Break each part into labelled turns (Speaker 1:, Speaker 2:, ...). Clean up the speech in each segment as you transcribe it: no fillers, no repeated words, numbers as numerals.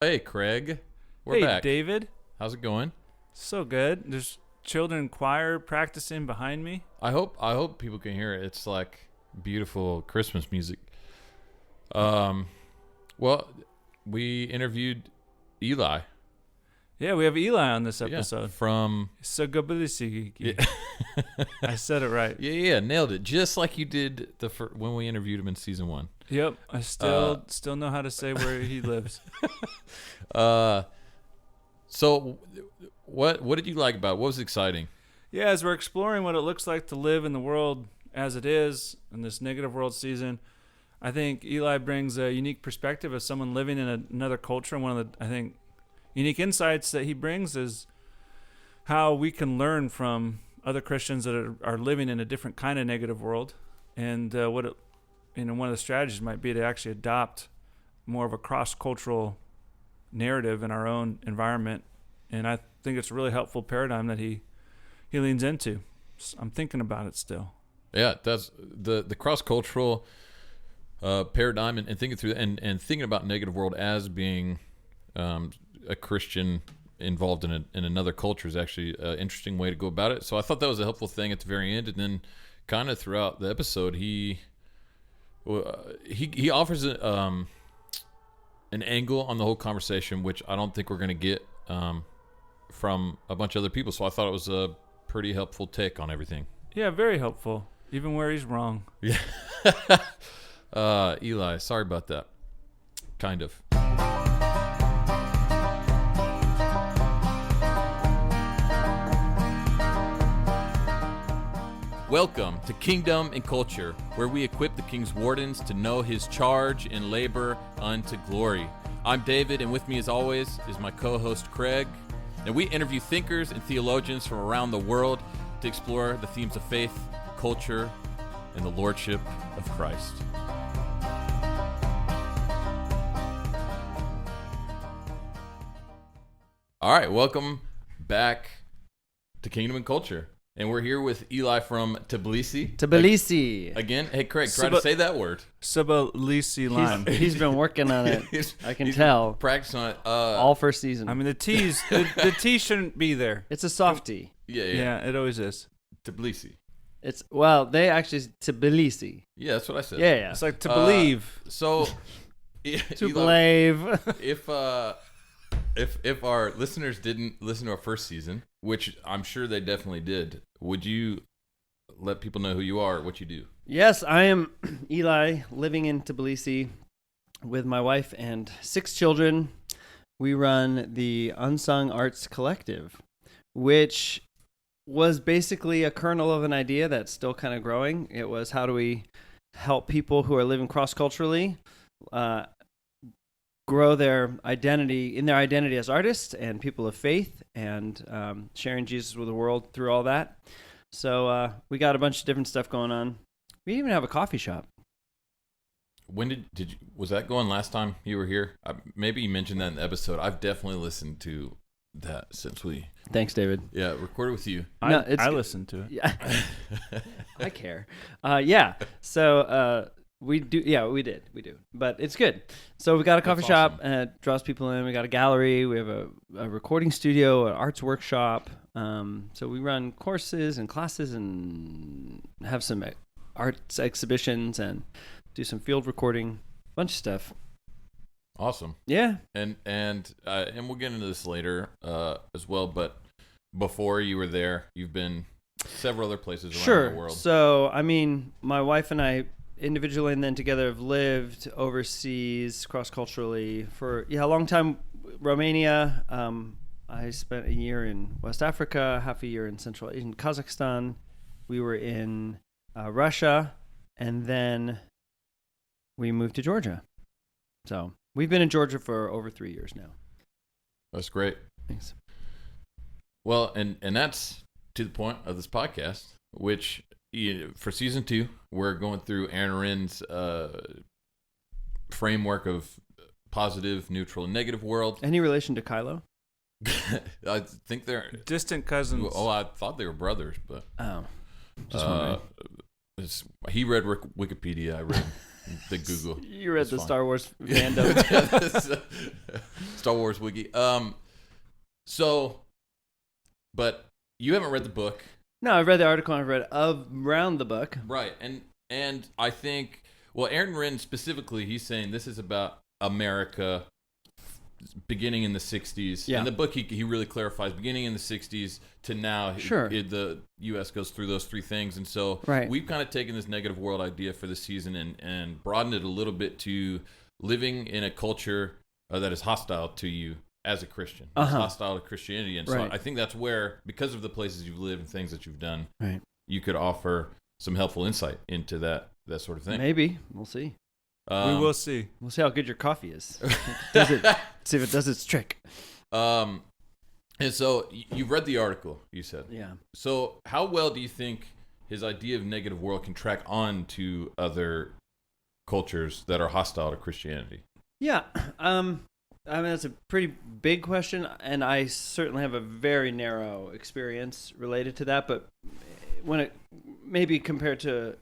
Speaker 1: Hey, Craig. We're
Speaker 2: Hey,
Speaker 1: back.
Speaker 2: David.
Speaker 1: How's it going?
Speaker 2: So good. There's children choir practicing behind me.
Speaker 1: I hope people can hear it. It's like beautiful Christmas music. Well, we interviewed Eli.
Speaker 2: Yeah, we have Eli on this episode.
Speaker 1: From
Speaker 2: So Tbilisi.
Speaker 1: Yeah.
Speaker 2: I said it right.
Speaker 1: Yeah, nailed it. Just like you did when we interviewed him in season 1.
Speaker 2: Yep. I still know how to say where he lives.
Speaker 1: So what did you like about it? What was exciting?
Speaker 2: Yeah, as we're exploring what it looks like to live in the world as it is in this negative world season, I think Eli brings a unique perspective of someone living in another culture. And one of the, I think, unique insights that he brings is how we can learn from other Christians that are living in a different kind of negative world, and one of the strategies might be to actually adopt more of a cross-cultural narrative in our own environment. And I think it's a really helpful paradigm that he leans into. I'm thinking about it still.
Speaker 1: Yeah, that's the cross-cultural paradigm and thinking through and thinking about negative world as being a Christian involved in another culture is actually an interesting way to go about it. So I thought that was a helpful thing at the very end, and then kind of throughout the episode, he offers an angle on the whole conversation, which I don't think we're going to get from a bunch of other people. So I thought it was a pretty helpful take on everything.
Speaker 2: Yeah, very helpful, even where he's wrong.
Speaker 1: Yeah. Eli, sorry about that. Kind of. Welcome to Kingdom and Culture, where we equip the King's wardens to know his charge and labor unto glory. I'm David, and with me as always is my co-host Craig, and we interview thinkers and theologians from around the world to explore the themes of faith, culture, and the lordship of Christ. All right, welcome back to Kingdom and Culture. And we're here with Eli from Tbilisi.
Speaker 3: Tbilisi.
Speaker 1: Again, hey Craig, try to say that word.
Speaker 2: Tbilisi line.
Speaker 3: He's been working on it. I can tell.
Speaker 1: Practice on it.
Speaker 3: All first season.
Speaker 2: I mean, the T shouldn't be there.
Speaker 3: It's a soft T.
Speaker 1: Yeah,
Speaker 2: it always is.
Speaker 1: Tbilisi.
Speaker 3: They actually Tbilisi.
Speaker 1: Yeah, that's what I said.
Speaker 3: Yeah.
Speaker 2: It's like to believe.
Speaker 1: So,
Speaker 3: To believe.
Speaker 1: If our listeners didn't listen to our first season, which I'm sure they definitely did, would you let people know who you are, what you do?
Speaker 3: Yes, I am Eli, living in Tbilisi with my wife and 6 children. We run the Unsung Arts Collective, which was basically a kernel of an idea that's still kind of growing. It was, how do we help people who are living cross-culturally grow their identity as artists and people of faith, and sharing Jesus with the world through all that. So we got a bunch of different stuff going on. We even have a coffee shop.
Speaker 1: When was that going last time you were here? Maybe you mentioned that in the episode. I've definitely listened to that since we...
Speaker 3: Thanks, David.
Speaker 1: Yeah, recorded with you.
Speaker 2: I listened to it.
Speaker 3: Yeah. I care. Yeah. So we do. Yeah, we do. But it's good. So we got a coffee shop, and it draws people in. We got a gallery. We have a recording studio, an arts workshop. So we run courses and classes and have some arts exhibitions and do some field recording, bunch of stuff.
Speaker 1: Awesome.
Speaker 3: Yeah.
Speaker 1: And we'll get into this later as well, but before you were there, you've been several other places around the world.
Speaker 3: So, I mean, my wife and I individually and then together have lived overseas cross-culturally for a long time. Romania. I spent a year in West Africa, half a year in Kazakhstan. We were in Russia, and then we moved to Georgia. So we've been in Georgia for over 3 years now.
Speaker 1: That's great.
Speaker 3: Thanks.
Speaker 1: Well, and that's to the point of this podcast, which for season 2, we're going through Aaron Renn's framework of positive, neutral, and negative world.
Speaker 3: Any relation to Kylo?
Speaker 1: I think they're
Speaker 2: distant cousins.
Speaker 1: Oh, I thought they were brothers, but
Speaker 3: just wondering.
Speaker 1: He read Wikipedia. I read the Google.
Speaker 3: You read
Speaker 1: It's
Speaker 3: the
Speaker 1: fine.
Speaker 3: Star Wars fandom.
Speaker 1: Star Wars wiki. But you haven't read the book,
Speaker 3: No, I've read the article and I've read around the book.
Speaker 1: right? And I think, well, Aaron Renn specifically, he's saying this is about America beginning in the 60s.
Speaker 3: Yeah.
Speaker 1: In the book, he really clarifies beginning in the 60s to now.
Speaker 3: Sure.
Speaker 1: The U.S. goes through those three things. And so
Speaker 3: Right.
Speaker 1: we've kind of taken this negative world idea for the season and broadened it a little bit to living in a culture that is hostile to you as a Christian. It's hostile to Christianity. And so
Speaker 3: Right.
Speaker 1: I think that's where, because of the places you've lived and things that you've done,
Speaker 3: Right.
Speaker 1: you could offer some helpful insight into that sort of thing.
Speaker 3: Maybe. We'll see.
Speaker 2: We will see.
Speaker 3: We'll see how good your coffee is. See if it does its trick.
Speaker 1: And so you've read the article, you said.
Speaker 3: Yeah.
Speaker 1: So how well do you think his idea of negative world can track on to other cultures that are hostile to Christianity?
Speaker 3: Yeah. I mean, that's a pretty big question, and I certainly have a very narrow experience related to that. But when it maybe compared to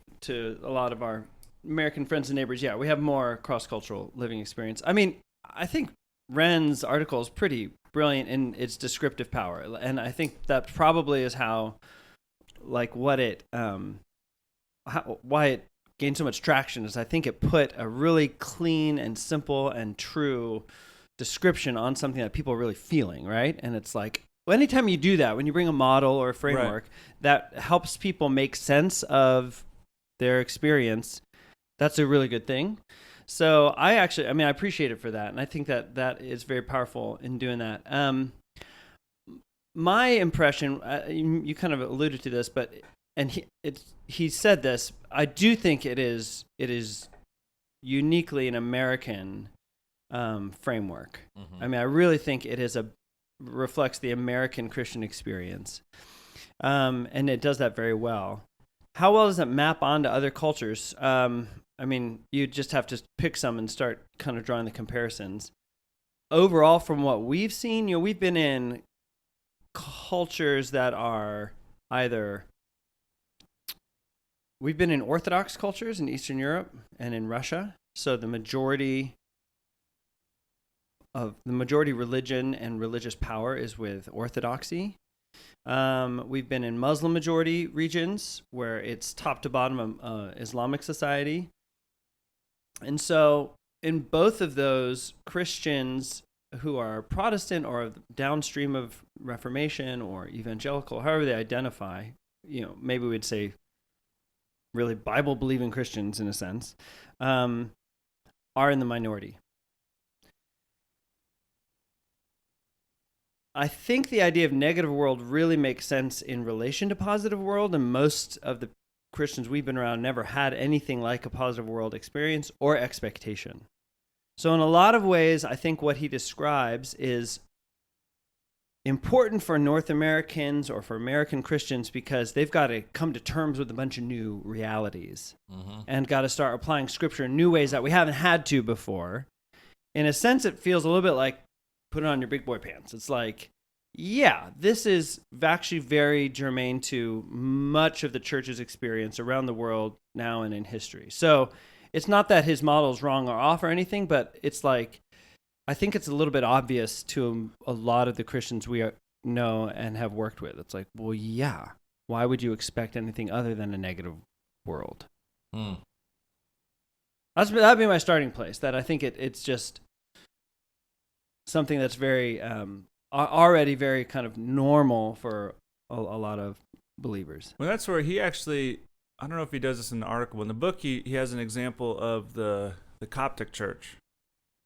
Speaker 3: a lot of our American friends and neighbors, yeah, we have more cross-cultural living experience. I mean, I think Renn's article is pretty brilliant in its descriptive power, and I think that probably is how, like, why it gained so much traction is I think it put a really clean and simple and true description on something that people are really feeling, right? And it's like, well, anytime you do that, when you bring a model or a framework that helps people make sense of their experience, that's a really good thing. So I appreciate it for that, and I think that is very powerful in doing that. My impression, you kind of alluded to this, but he said this. I do think it is uniquely an American framework.
Speaker 1: Mm-hmm.
Speaker 3: I mean, I really think it reflects the American Christian experience, and it does that very well. How well does it map onto other cultures? I mean, you just have to pick some and start kind of drawing the comparisons. Overall, from what we've seen, we've been in cultures that are we've been in Orthodox cultures in Eastern Europe and in Russia. So the majority religion and religious power is with Orthodoxy. We've been in Muslim majority regions where it's top to bottom Islamic society. And so in both of those, Christians who are Protestant or downstream of Reformation or evangelical, however they identify, maybe we'd say really Bible-believing Christians in a sense, are in the minority. I think the idea of negative world really makes sense in relation to positive world, and most of the Christians we've been around never had anything like a positive world experience or expectation. So in a lot of ways, I think what he describes is important for North Americans or for American Christians because they've got to come to terms with a bunch of new realities and got to start applying scripture in new ways that we haven't had to before. In a sense, it feels a little bit like put on your big boy pants. It's like, yeah, this is actually very germane to much of the church's experience around the world now and in history. So it's not that his model is wrong or off or anything, but it's like, I think it's a little bit obvious to a lot of the Christians we know and have worked with. It's like, well, yeah, why would you expect anything other than a negative world? That'd be my starting place, that I think it's just something that's very already very kind of normal for a lot of believers.
Speaker 2: Well, that's where he actually, I don't know if he does this in the article. In the book, he has an example of the Coptic church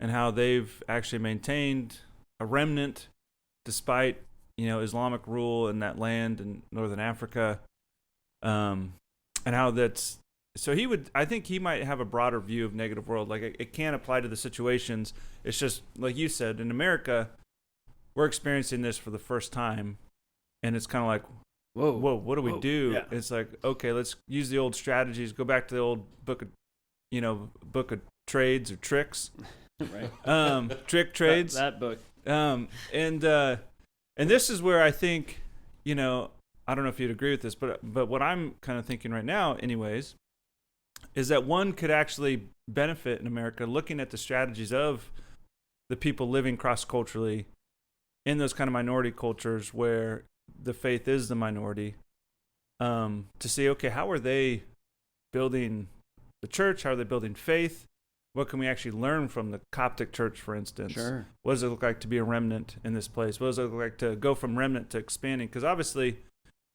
Speaker 2: and how they've actually maintained a remnant despite, Islamic rule in that land in northern Africa, and how that's, so I think he might have a broader view of negative world. Like it can apply to the situations. It's just, like you said, in America, we're experiencing this for the first time, and it's kind of like, whoa, what do we do?
Speaker 3: Yeah.
Speaker 2: It's like, okay, let's use the old strategies, go back to the old book of trades or tricks.
Speaker 3: Right.
Speaker 2: Trick trades.
Speaker 3: That book.
Speaker 2: And this is where I think, I don't know if you'd agree with this, but what I'm kind of thinking right now anyways, is that one could actually benefit in America looking at the strategies of the people living cross-culturally in those kind of minority cultures where the faith is the minority, to see, okay, how are they building the church? How are they building faith? What can we actually learn from the Coptic church, for instance?
Speaker 3: Sure.
Speaker 2: What does it look like to be a remnant in this place? What does it look like to go from remnant to expanding? Because obviously,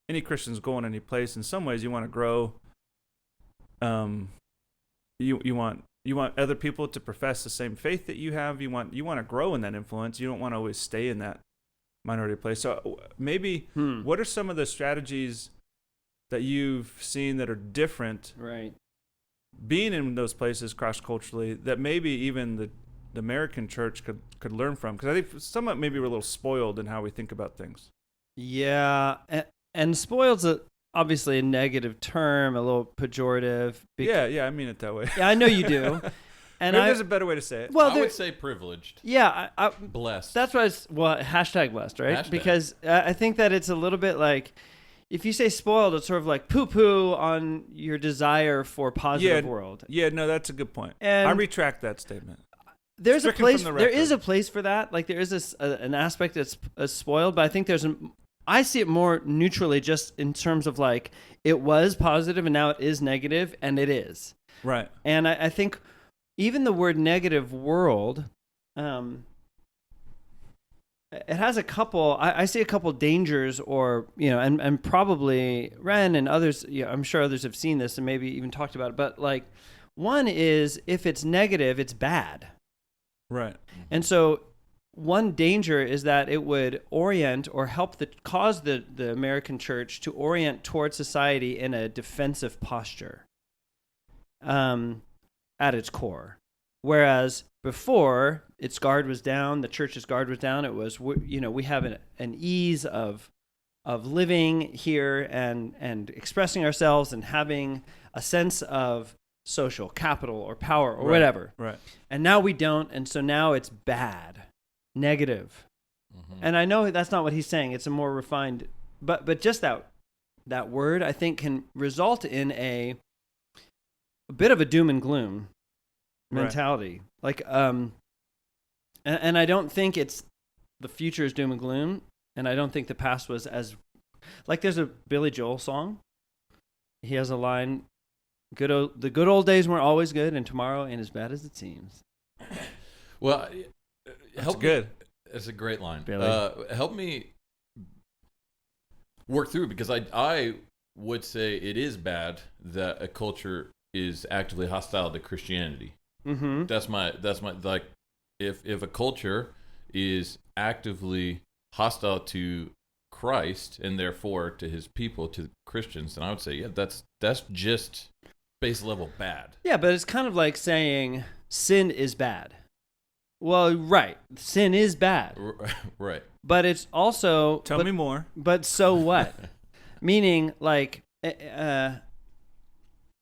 Speaker 2: any Christian's going any place. In some ways, you want to grow. You want other people to profess the same faith that you have. You want to grow in that influence. You don't want to always stay in that minority place. So maybe what are some of the strategies that you've seen that are different?
Speaker 3: Right.
Speaker 2: Being in those places cross-culturally that maybe even the American church could learn from, because I think somewhat maybe we're a little spoiled in how we think about things.
Speaker 3: Yeah, and spoiled's obviously a negative term, a little pejorative.
Speaker 2: Yeah, I mean it that way.
Speaker 3: Yeah, I know you do. And
Speaker 2: maybe there's a better way to say it.
Speaker 3: Well,
Speaker 1: I would say privileged.
Speaker 3: Yeah,
Speaker 1: Blessed.
Speaker 3: That's what hashtag blessed, right?
Speaker 1: Hashtag.
Speaker 3: Because I think that it's a little bit like, if you say spoiled, it's sort of like poo-poo on your desire for positive world.
Speaker 2: Yeah, no, that's a good point.
Speaker 3: And
Speaker 2: I retract that statement.
Speaker 3: There's
Speaker 2: Stricken
Speaker 3: a place.
Speaker 2: from the
Speaker 3: There
Speaker 2: record.
Speaker 3: is a place for that. Like there is an aspect that's spoiled, but I think I see it more neutrally, just in terms of like it was positive and now it is negative, and it is.
Speaker 2: Right.
Speaker 3: And I think even the word negative world, it has a couple. I see a couple dangers, or and probably Renn and others. I'm sure others have seen this and maybe even talked about it. But like, one is if it's negative, it's bad.
Speaker 2: Right.
Speaker 3: And so one danger is that it would orient or cause the American church to orient towards society in a defensive posture at its core. Whereas before, its guard was down, the church's guard was down. It was, we have an ease of living here and expressing ourselves and having a sense of social capital or power or whatever.
Speaker 2: Right.
Speaker 3: And now we don't, and so now it's bad, negative. Mm-hmm. And I know that's not what he's saying. It's a more refined, but just that word, I think, can result in a bit of a doom and gloom mentality. Right. Like, and I don't think it's the future is doom and gloom, and I don't think the past was as, like, there's a Billy Joel song. He has a line, the good old days weren't always good, and tomorrow ain't as bad as it seems.
Speaker 1: Well,
Speaker 2: that's good.
Speaker 1: It's a great line.
Speaker 3: Billy.
Speaker 1: Help me work through, because I would say it is bad that a culture is actively hostile to Christianity.
Speaker 3: Mm-hmm.
Speaker 1: That's my like, if a culture is actively hostile to Christ and therefore to his people, to Christians, then I would say, yeah, that's just base level bad.
Speaker 3: Yeah, but it's kind of like saying sin is bad. Well, right, sin is bad.
Speaker 1: Right.
Speaker 3: But it's also
Speaker 2: Tell me more.
Speaker 3: But so what? Meaning, like,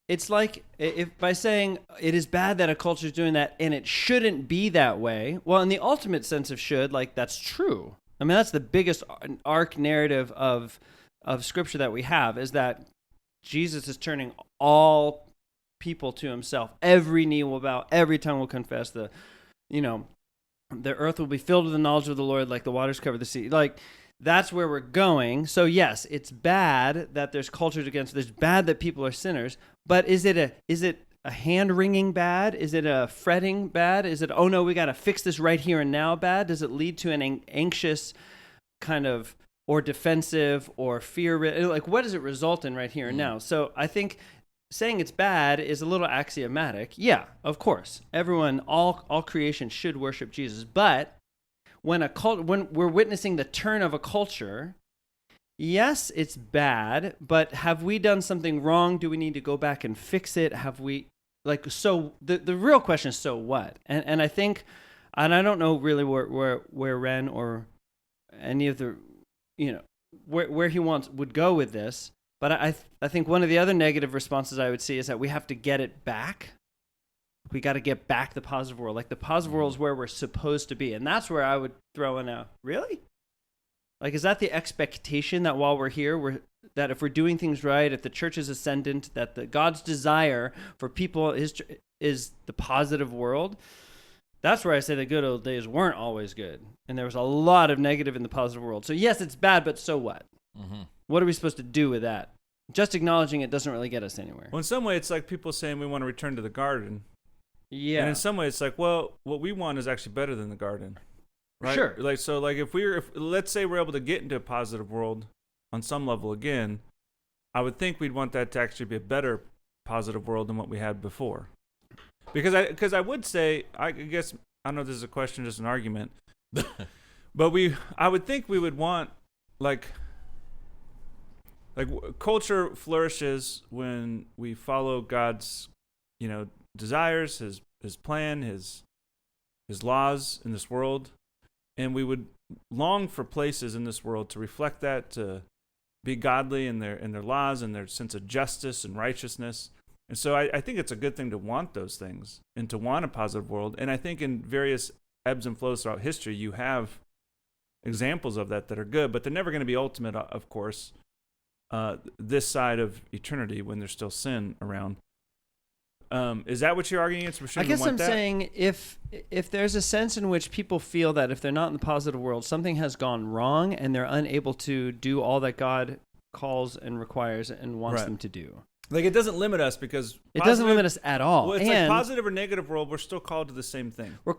Speaker 3: it's like if by saying it is bad that a culture is doing that and it shouldn't be that way. Well, in the ultimate sense of should, like, that's true. I mean, that's the biggest arc narrative of Scripture that we have, is that Jesus is turning all people to himself. Every knee will bow, every tongue will confess. The earth will be filled with the knowledge of the Lord, like the waters cover the sea. Like, that's where we're going. So yes, it's bad that there's cultures against. It's bad that people are sinners. But is it a hand-wringing bad? Is it a fretting bad? Is it, oh no, we got to fix this right here and now bad? Does it lead to an anxious kind of, or defensive or fear? Like, what does it result in right here and now? So I think saying it's bad is a little axiomatic. Yeah, of course. Everyone, all creation should worship Jesus. But when we're witnessing the turn of a culture, yes, it's bad, but have we done something wrong? Do we need to go back and fix it? Have we, like, so the real question is, so what? And I think, and I don't know really where Renn or any of the, where he would go with this, but I think one of the other negative responses I would see is that we have to get it back. We got to get back the positive world. Like, the positive world is where we're supposed to be. And that's where I would throw in a, really? Like, is that the expectation that while we're here, that if we're doing things right, if the church is ascendant, that the God's desire for people is the positive world. That's where I say the good old days weren't always good. And there was a lot of negative in the positive world. So yes, it's bad, but so what? Mm-hmm. What are we supposed to do with that? Just acknowledging it doesn't really get us anywhere.
Speaker 2: Well, in some way, it's like people saying we want to return to the garden.
Speaker 3: Yeah.
Speaker 2: And in some way, it's like, well, what we want is actually better than the garden. Right?
Speaker 3: Sure.
Speaker 2: Like, so like if let's say we're able to get into a positive world on some level again, I would think we'd want that to actually be a better positive world than what we had before. Because I would say, I guess, I don't know if this is a question, just an argument, but I would think we would want, like culture flourishes when we follow God's, desires, his plan, his laws in this world, and we would long for places in this world to reflect that, to be godly in their laws and their sense of justice and righteousness. And so I think it's a good thing to want those things and to want a positive world. And I think in various ebbs and flows throughout history, you have examples of that are good, but they're never going to be ultimate, of course, this side of eternity when there's still sin around. Is that what you're arguing against?
Speaker 3: I guess I'm saying if there's a sense in which people feel that if they're not in the positive world, something has gone wrong and they're unable to do all that God calls and requires and wants them to do.
Speaker 2: Like, it doesn't limit us because...
Speaker 3: It doesn't limit us at all.
Speaker 2: Well, it's like positive or negative world, we're still called to the same thing.
Speaker 3: Or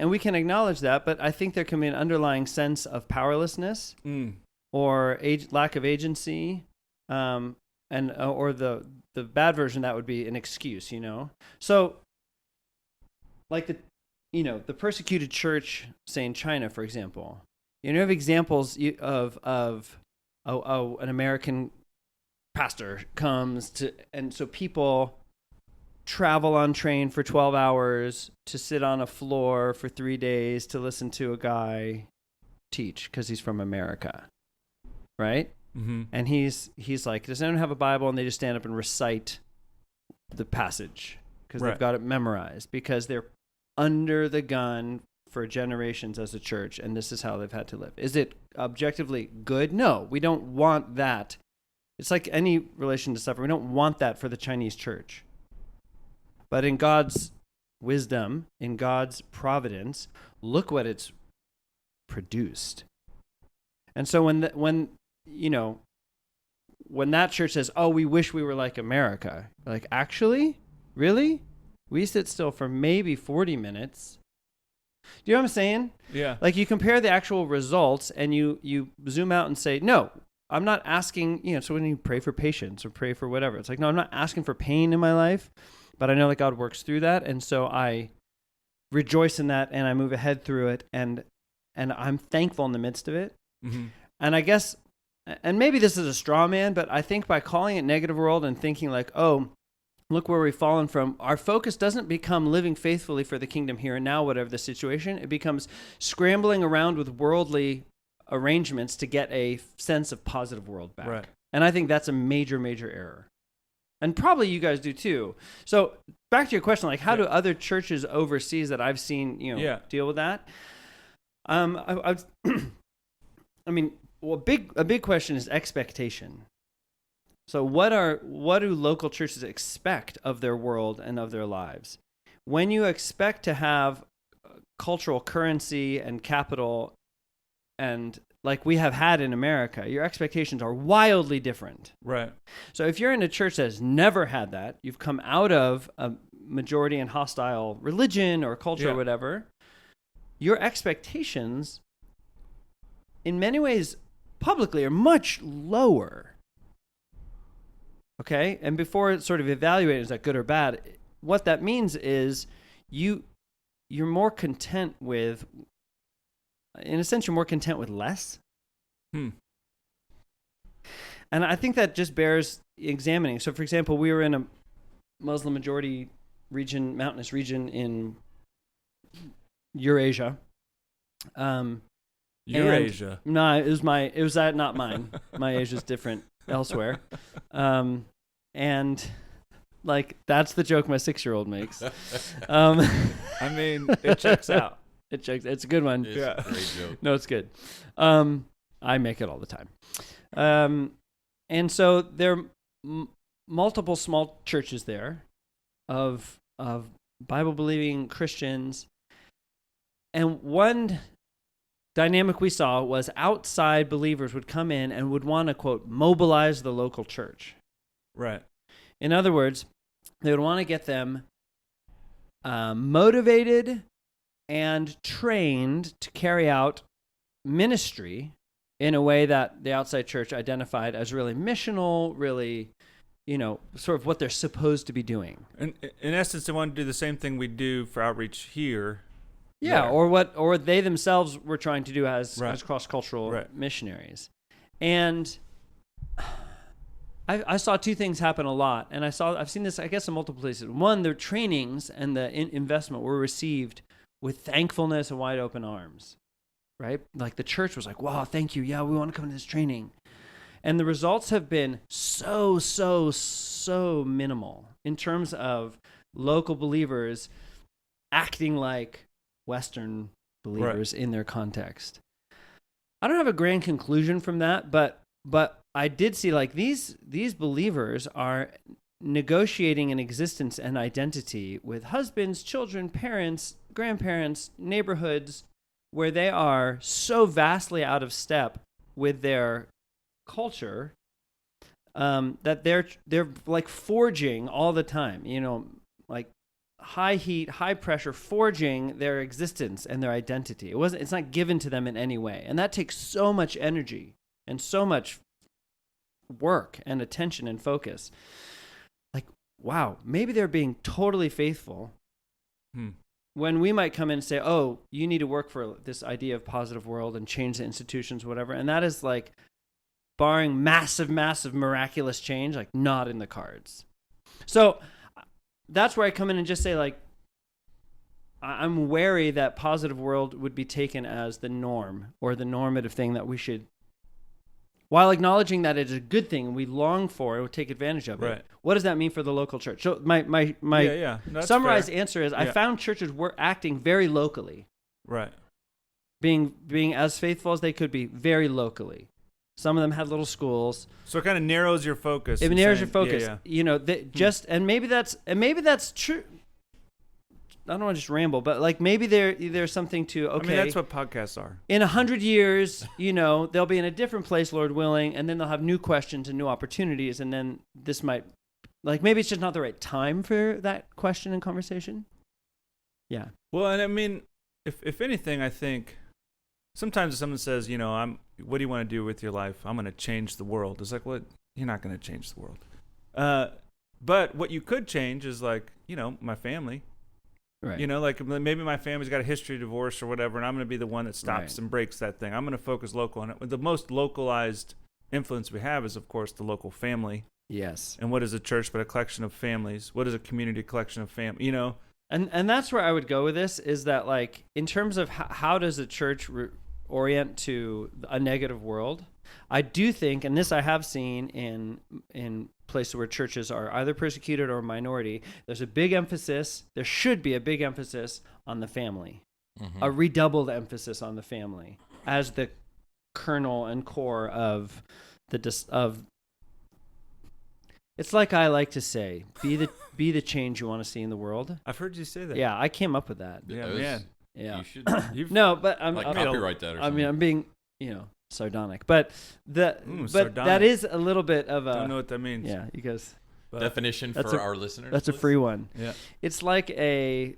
Speaker 3: we can acknowledge that, but I think there can be an underlying sense of powerlessness or lack of agency, or the bad version, that would be an excuse, So, like the persecuted church, say in China, for example, you have examples of an American pastor comes and so people travel on train for 12 hours to sit on a floor for 3 days to listen to a guy teach because he's from America, right? Mm-hmm. And he's like, does anyone have a Bible? And they just stand up and recite the passage because they've got it memorized because they're under the gun for generations as a church, and this is how they've had to live. Is it objectively good? No, we don't want that. It's like any relation to suffering. We don't want that for the Chinese church. But in God's wisdom, in God's providence, look what it's produced. And so when that church says, "Oh, we wish we were like America," like, actually, really, we sit still for maybe 40 minutes. Do you know what I'm saying?
Speaker 2: Yeah.
Speaker 3: Like, you compare the actual results and you zoom out and say, no, I'm not asking, so when you pray for patience or pray for whatever, it's like, no, I'm not asking for pain in my life, but I know that God works through that. And so I rejoice in that and I move ahead through it. And I'm thankful in the midst of it. Mm-hmm. And I guess, and maybe this is a straw man, but I think by calling it negative world and thinking like, oh, look where we've fallen from, our focus doesn't become living faithfully for the kingdom here and now, whatever the situation. It becomes scrambling around with worldly arrangements to get a sense of positive world back. Right. And I think that's a major, major error. And probably you guys do too. So back to your question, like, how do other churches overseas that I've seen, deal with that? I mean, well, a big question is expectation. So what do local churches expect of their world and of their lives? When you expect to have cultural currency and capital, and like we have had in America, your expectations are wildly different.
Speaker 2: Right.
Speaker 3: So if you're in a church that has never had that, you've come out of a majority and hostile religion or culture or whatever, your expectations in many ways publicly are much lower. Okay? And before it's sort of evaluated, is that good or bad, what that means is you're more content with, in a sense, you're more content with less. And I think that just bears examining. So, for example, we were in a Muslim majority region, mountainous region in Eurasia.
Speaker 2: Eurasia?
Speaker 3: No, it was not mine. My Asia's different elsewhere. And like, that's the joke my 6-year-old makes.
Speaker 2: I mean, it checks out.
Speaker 3: It's a good one.
Speaker 1: It's a great joke.
Speaker 3: No, it's good. I make it all the time. And so there are multiple small churches there of Bible-believing Christians. And one dynamic we saw was outside believers would come in and would want to, quote, mobilize the local church.
Speaker 2: Right.
Speaker 3: In other words, they would want to get them motivated and trained to carry out ministry in a way that the outside church identified as really missional, really, sort of what they're supposed to be doing.
Speaker 2: In essence, they want to do the same thing we do for outreach here.
Speaker 3: Yeah,
Speaker 2: there.
Speaker 3: or they themselves were trying to do as
Speaker 2: Right.
Speaker 3: cross-cultural
Speaker 2: Right.
Speaker 3: missionaries. And I saw two things happen a lot, and I've seen this, I guess, in multiple places. One, their trainings and the investment were received with thankfulness and wide open arms, right? Like the church was like, wow, thank you. Yeah, we want to come to this training. And the results have been so minimal in terms of local believers acting like Western believers in their context. I don't have a grand conclusion from that, but I did see like these believers are negotiating an existence and identity with husbands, children, parents, grandparents, neighborhoods, where they are so vastly out of step with their culture that they're like forging all the time, like high heat, high pressure, forging their existence and their identity. It's not given to them in any way, and that takes so much energy and so much work and attention and focus. Like, wow, maybe they're being totally faithful when we might come in and say, oh, you need to work for this idea of positive world and change the institutions, whatever. And that is like, barring massive miraculous change, like not in the cards. So that's where I come in and just say, like, I'm wary that positive world would be taken as the norm or the normative thing that we should, while acknowledging that it is a good thing and we long for it, we take advantage of it.
Speaker 2: Right.
Speaker 3: What does that mean for the local church? So my
Speaker 2: No, that's
Speaker 3: summarized
Speaker 2: fair.
Speaker 3: answer is I found churches were acting very locally.
Speaker 2: Right.
Speaker 3: Being as faithful as they could be very locally. Some of them had little schools.
Speaker 2: So it kind of narrows your focus.
Speaker 3: It narrows your focus.
Speaker 2: Yeah.
Speaker 3: And maybe that's true. I don't want to just ramble, but like maybe there's something to, okay.
Speaker 2: I mean, that's what podcasts are.
Speaker 3: In 100 years, they'll be in a different place, Lord willing, and then they'll have new questions and new opportunities, and then this might, like, maybe it's just not the right time for that question and conversation. Yeah.
Speaker 2: Well, and I mean, if anything, I think sometimes if someone says, what do you want to do with your life? I'm going to change the world. It's like, well, you're not going to change the world. But what you could change is like, my family.
Speaker 3: Right.
Speaker 2: Like maybe my family's got a history of divorce or whatever, and I'm going to be the one that stops
Speaker 3: Right.
Speaker 2: and breaks that thing. I'm going to focus local on it. The most localized influence we have is, of course, the local family.
Speaker 3: Yes.
Speaker 2: And what is a church but a collection of families? What is a community? A collection of family,
Speaker 3: And that's where I would go with this, is that, like, in terms of how does a church orient to a negative world, I do think, and this I have seen in places where churches are either persecuted or minority, there should be a big emphasis on the family, a redoubled emphasis on the family as the kernel and core of it's like I like to say, be the change you want to see in the world.
Speaker 2: I've heard you say that.
Speaker 3: Yeah, I came up with that.
Speaker 2: Yeah,
Speaker 1: That was-
Speaker 2: man.
Speaker 3: Yeah.
Speaker 1: You should
Speaker 3: No, but I'm
Speaker 1: copyright that or something.
Speaker 3: I mean, I'm being, sardonic, but
Speaker 2: sardonic.
Speaker 3: that is a little bit of a
Speaker 2: Don't know what that means.
Speaker 3: yeah. You guys,
Speaker 2: But
Speaker 1: definition for our listeners.
Speaker 3: that's a
Speaker 1: please?
Speaker 3: free one.
Speaker 2: Yeah.
Speaker 3: It's like a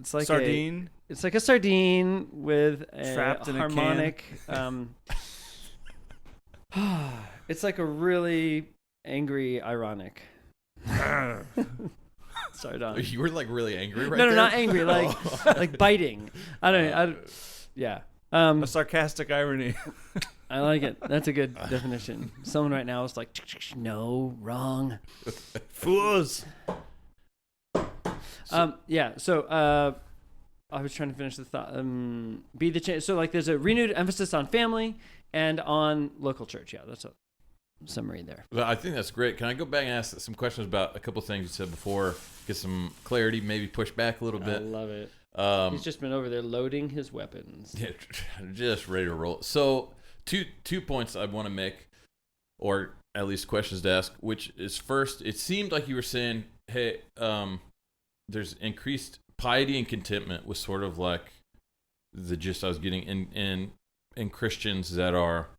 Speaker 2: Sardine.
Speaker 3: It's like a sardine with a
Speaker 2: Trapped in a can.
Speaker 3: harmonic. It's like a really angry, ironic sardonic.
Speaker 1: You were like really angry right
Speaker 3: No,
Speaker 1: there?
Speaker 3: not angry, like
Speaker 1: Oh.
Speaker 3: like biting. I don't. Yeah.
Speaker 2: A sarcastic irony.
Speaker 3: I like it. That's a good definition. Someone right now is like, no, wrong.
Speaker 2: Fools.
Speaker 3: Yeah. So I was trying to finish the thought. Be the change. So like, there's a renewed emphasis on family and on local church. Yeah, that's a summary there.
Speaker 1: Well, I think that's great. Can I go back and ask some questions about a couple things you said before? Get some clarity, maybe push back a little
Speaker 3: I
Speaker 1: bit.
Speaker 3: love it.
Speaker 1: Um,
Speaker 3: He's just been over there loading his weapons.
Speaker 1: Yeah, just ready to roll. So two points I want to make, or at least questions to ask, which is first, it seemed like you were saying, hey, there's increased piety and contentment was sort of like the gist I was getting in Christians that are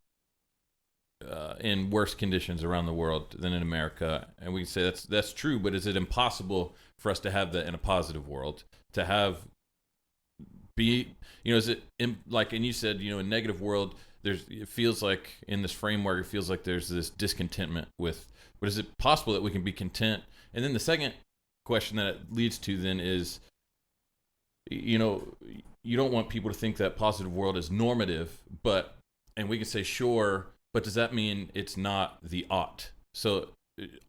Speaker 1: in worse conditions around the world than in America. And we can say that's true, but is it impossible for us to have that in a positive world? To have is it like, and you said, in a negative world, it feels like in this framework, it feels like there's this discontentment with, but is it possible that we can be content? And then the second question that it leads to then is, you don't want people to think that positive world is normative, and we can say, sure, but does that mean it's not the ought? So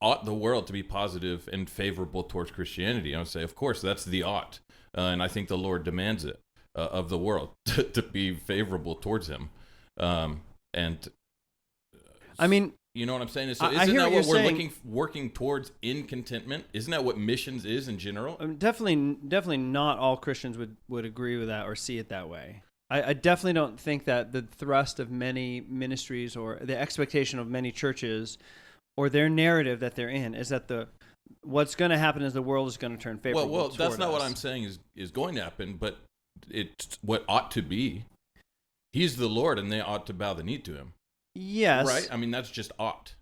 Speaker 1: ought the world to be positive and favorable towards Christianity? I would say, of course, that's the ought. And I think the Lord demands it of the world to be favorable towards him. And
Speaker 3: I mean,
Speaker 1: you know what I'm saying? So isn't that what we're working towards in contentment? Isn't that what missions is in general?
Speaker 3: Definitely not all Christians would agree with that or see it that way. I definitely don't think that the thrust of many ministries or the expectation of many churches or their narrative that they're in is that what's going to happen is the world is going to turn favorable.
Speaker 1: Well, that's not what I'm saying is going to happen, but it's what ought to be. He's the Lord, and they ought to bow the knee to him.
Speaker 3: Yes.
Speaker 1: Right? I mean, that's just ought.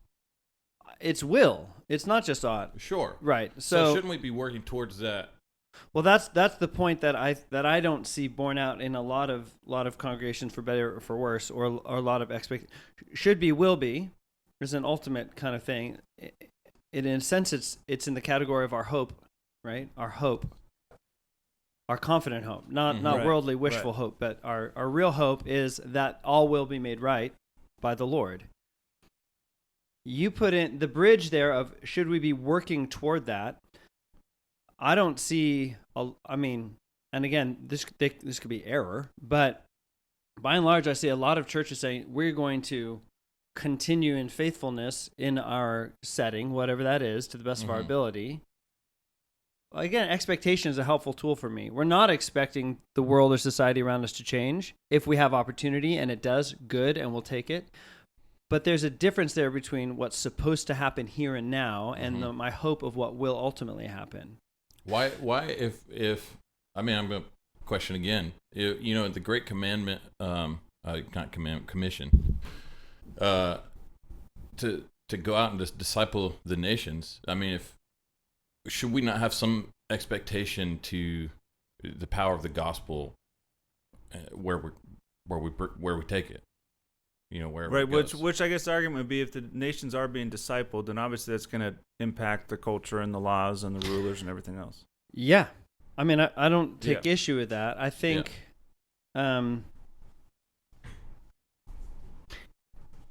Speaker 3: It's will. It's not just ought.
Speaker 1: Sure.
Speaker 3: Right.
Speaker 1: So shouldn't we be working towards that?
Speaker 3: Well, that's the point that I don't see borne out in a lot of congregations, for better or for worse, or a lot of should be, will be. There's an ultimate kind of thing. In a sense, it's in the category of our hope, right? Our hope, our confident hope, not
Speaker 2: Right.
Speaker 3: worldly wishful hope, but our real hope is that all will be made right by the Lord. You put in the bridge there of should we be working toward that? I don't see. And again, this could be error, but by and large, I see a lot of churches saying we're going to continue in faithfulness in our setting, whatever that is, to the best of our ability. Again, expectation is a helpful tool for me. We're not expecting the world or society around us to change. If we have opportunity and it does, good, and we'll take it. But there's a difference there between what's supposed to happen here and now and my hope of what will ultimately happen.
Speaker 1: Why if I'm going to question again. The great commandment, commission, to go out and just disciple the nations. I mean, should we not have some expectation to the power of the gospel where we take it? Where
Speaker 2: which I guess the argument would be if the nations are being discipled, then obviously that's going to impact the culture and the laws and the rulers and everything else.
Speaker 3: Yeah. I mean, I don't take issue with that. I think I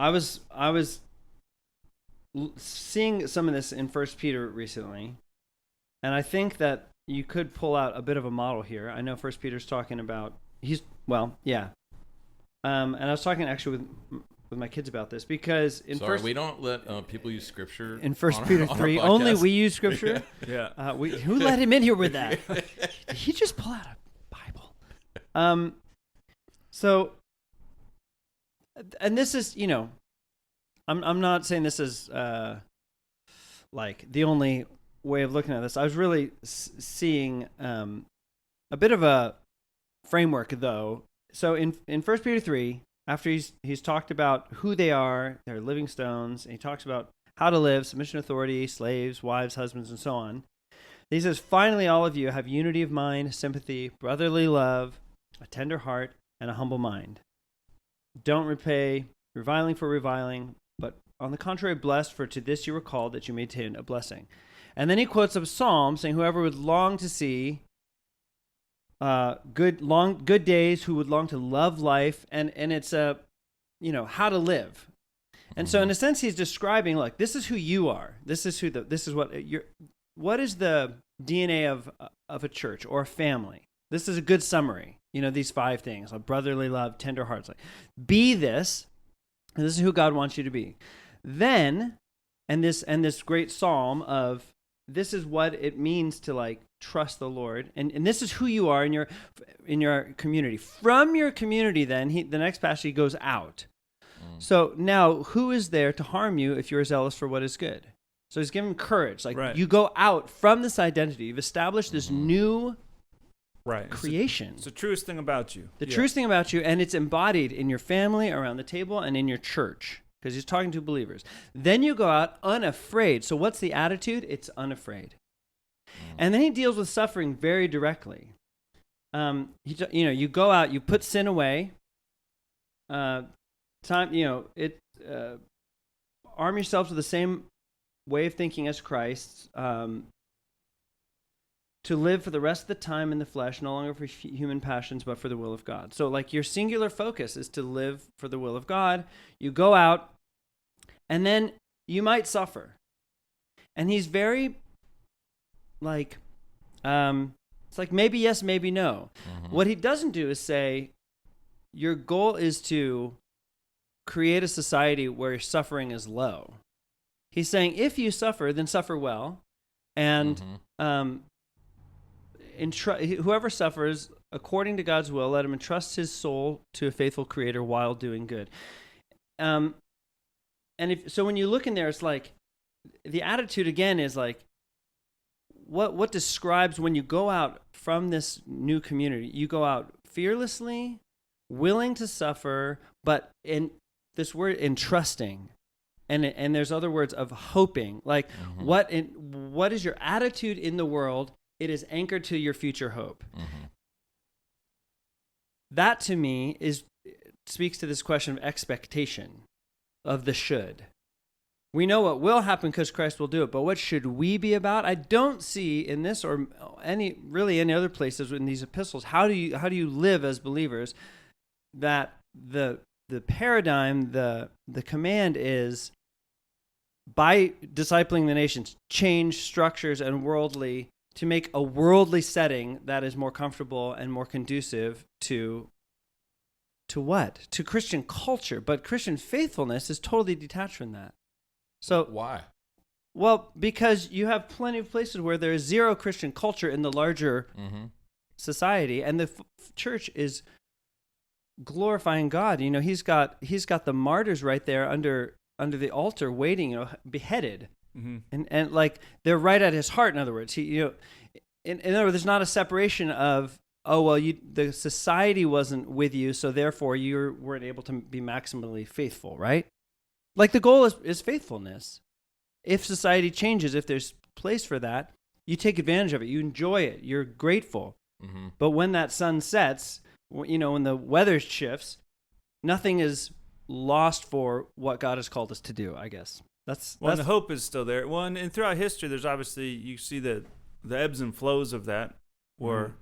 Speaker 3: was seeing some of this in 1 Peter recently, and I think that you could pull out a bit of a model here. I know 1 Peter's talking about and I was talking actually with my kids about this because
Speaker 1: we don't let people use scripture
Speaker 3: in 1 Peter 3. Only we use scripture.
Speaker 2: Yeah.
Speaker 3: Who let him in here with that? Did he just pull out a Bible? So, and this is, I'm not saying this is like the only way of looking at this. I was really seeing a bit of a framework, though. So in 1 Peter 3, after he's talked about who they are, they're living stones, and he talks about how to live, submission, authority, slaves, wives, husbands, and so on. He says, finally, all of you have unity of mind, sympathy, brotherly love, a tender heart, and a humble mind. Don't repay reviling for reviling, but on the contrary, blessed, for to this you were called, that you may attain a blessing. And then he quotes a psalm saying, whoever would long to see good days, who would long to love life, and it's how to live. And so in a sense he's describing, like, this is who you are. This is what is the DNA of a church or a family. This is a good summary. These 5 things, like brotherly love, tender hearts, like be this, and this is who God wants you to be. Then and this great psalm of this is what it means to, like, trust the Lord, and this is who you are in your community. From your community, then the next passage, he goes out. So now, who is there to harm you if you're zealous for what is good? So he's giving courage. Like,
Speaker 2: Right.
Speaker 3: you go out from this identity. You've established this new creation.
Speaker 2: It's the truest thing about you.
Speaker 3: The truest thing about you, and it's embodied in your family, around the table, and in your church, because he's talking to believers. Then you go out unafraid. So what's the attitude? It's unafraid. And then he deals with suffering very directly. You go out, you put sin away. Arm yourselves with the same way of thinking as Christ. To live for the rest of the time in the flesh, no longer for human passions, but for the will of God. So, like, your singular focus is to live for the will of God. You go out, and then you might suffer. And he's very, it's like maybe yes, maybe no. What he doesn't do is say, your goal is to create a society where suffering is low. He's saying, if you suffer, then suffer well. And whoever suffers according to God's will, let him entrust his soul to a faithful creator while doing good. So when you look in there, it's like the attitude again is like what describes when you go out from this new community. You go out fearlessly, willing to suffer, but in this word, entrusting. And there's other words of hoping. Like what is your attitude in the world? It is anchored to your future hope. That, to me, speaks to this question of expectation, of the should. We know what will happen because Christ will do it, but what should we be about? I don't see in this or any other places in these epistles, how do you live as believers, that the paradigm, the command is, by discipling the nations, change structures and to make a worldly setting that is more comfortable and more conducive to what? To Christian culture. But Christian faithfulness is totally detached from that. So
Speaker 1: why?
Speaker 3: Well, because you have plenty of places where there is zero Christian culture in the larger society, and the church is glorifying God. You know, he's got the martyrs right there under the altar waiting, beheaded. And like they're right at his heart. In other words, in other words, there's not a separation of, the society wasn't with you, so therefore you weren't able to be maximally faithful, right? Like the goal is faithfulness. If society changes, if there's place for that, you take advantage of it. You enjoy it. You're grateful. But when that sun sets, when the weather shifts, nothing is lost for what God has called us to do, I guess. That's
Speaker 2: the hope is still there. Well, and throughout history, there's obviously, you see the ebbs and flows of that, where,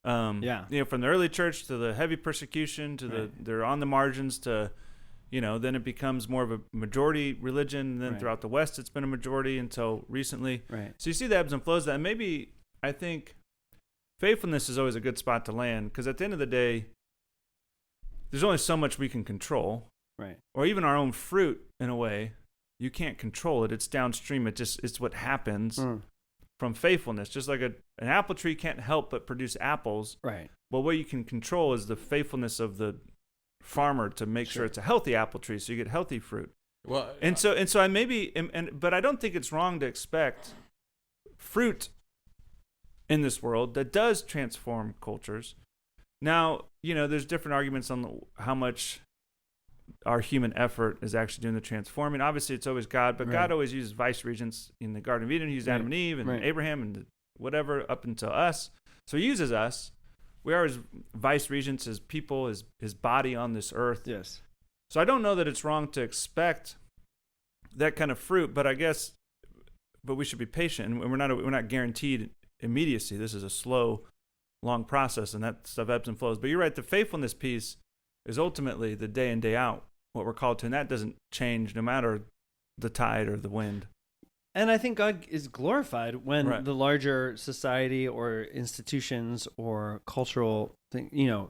Speaker 2: from the early church to the heavy persecution to they're on the margins to, then it becomes more of a majority religion. And then throughout the West, it's been a majority until recently.
Speaker 3: Right.
Speaker 2: So you see the ebbs and flows of that. And maybe, I think, faithfulness is always a good spot to land, because at the end of the day, there's only so much we can control.
Speaker 3: Right.
Speaker 2: Or even our own fruit, in a way. You can't control it. It's downstream. It's what happens from faithfulness. Just like an apple tree can't help but produce apples.
Speaker 3: Right.
Speaker 2: Well, what you can control is the faithfulness of the farmer to make sure it's a healthy apple tree, so you get healthy fruit. Well, but I don't think it's wrong to expect fruit in this world that does transform cultures. Now, there's different arguments on how much our human effort is actually doing the transforming. Obviously, it's always God, but God always uses vice regents. In the Garden of Eden, he used Adam and Eve and Abraham and whatever up until us. So he uses us. We are his vice regents, his people, his body on this earth.
Speaker 3: Yes.
Speaker 2: So I don't know that it's wrong to expect that kind of fruit, but we should be patient, and we're not guaranteed immediacy. This is a slow, long process, and that stuff ebbs and flows. But you're right, the faithfulness piece is ultimately the day in, day out, what we're called to, and that doesn't change no matter the tide or the wind.
Speaker 3: And I think God is glorified when the larger society or institutions or cultural thing,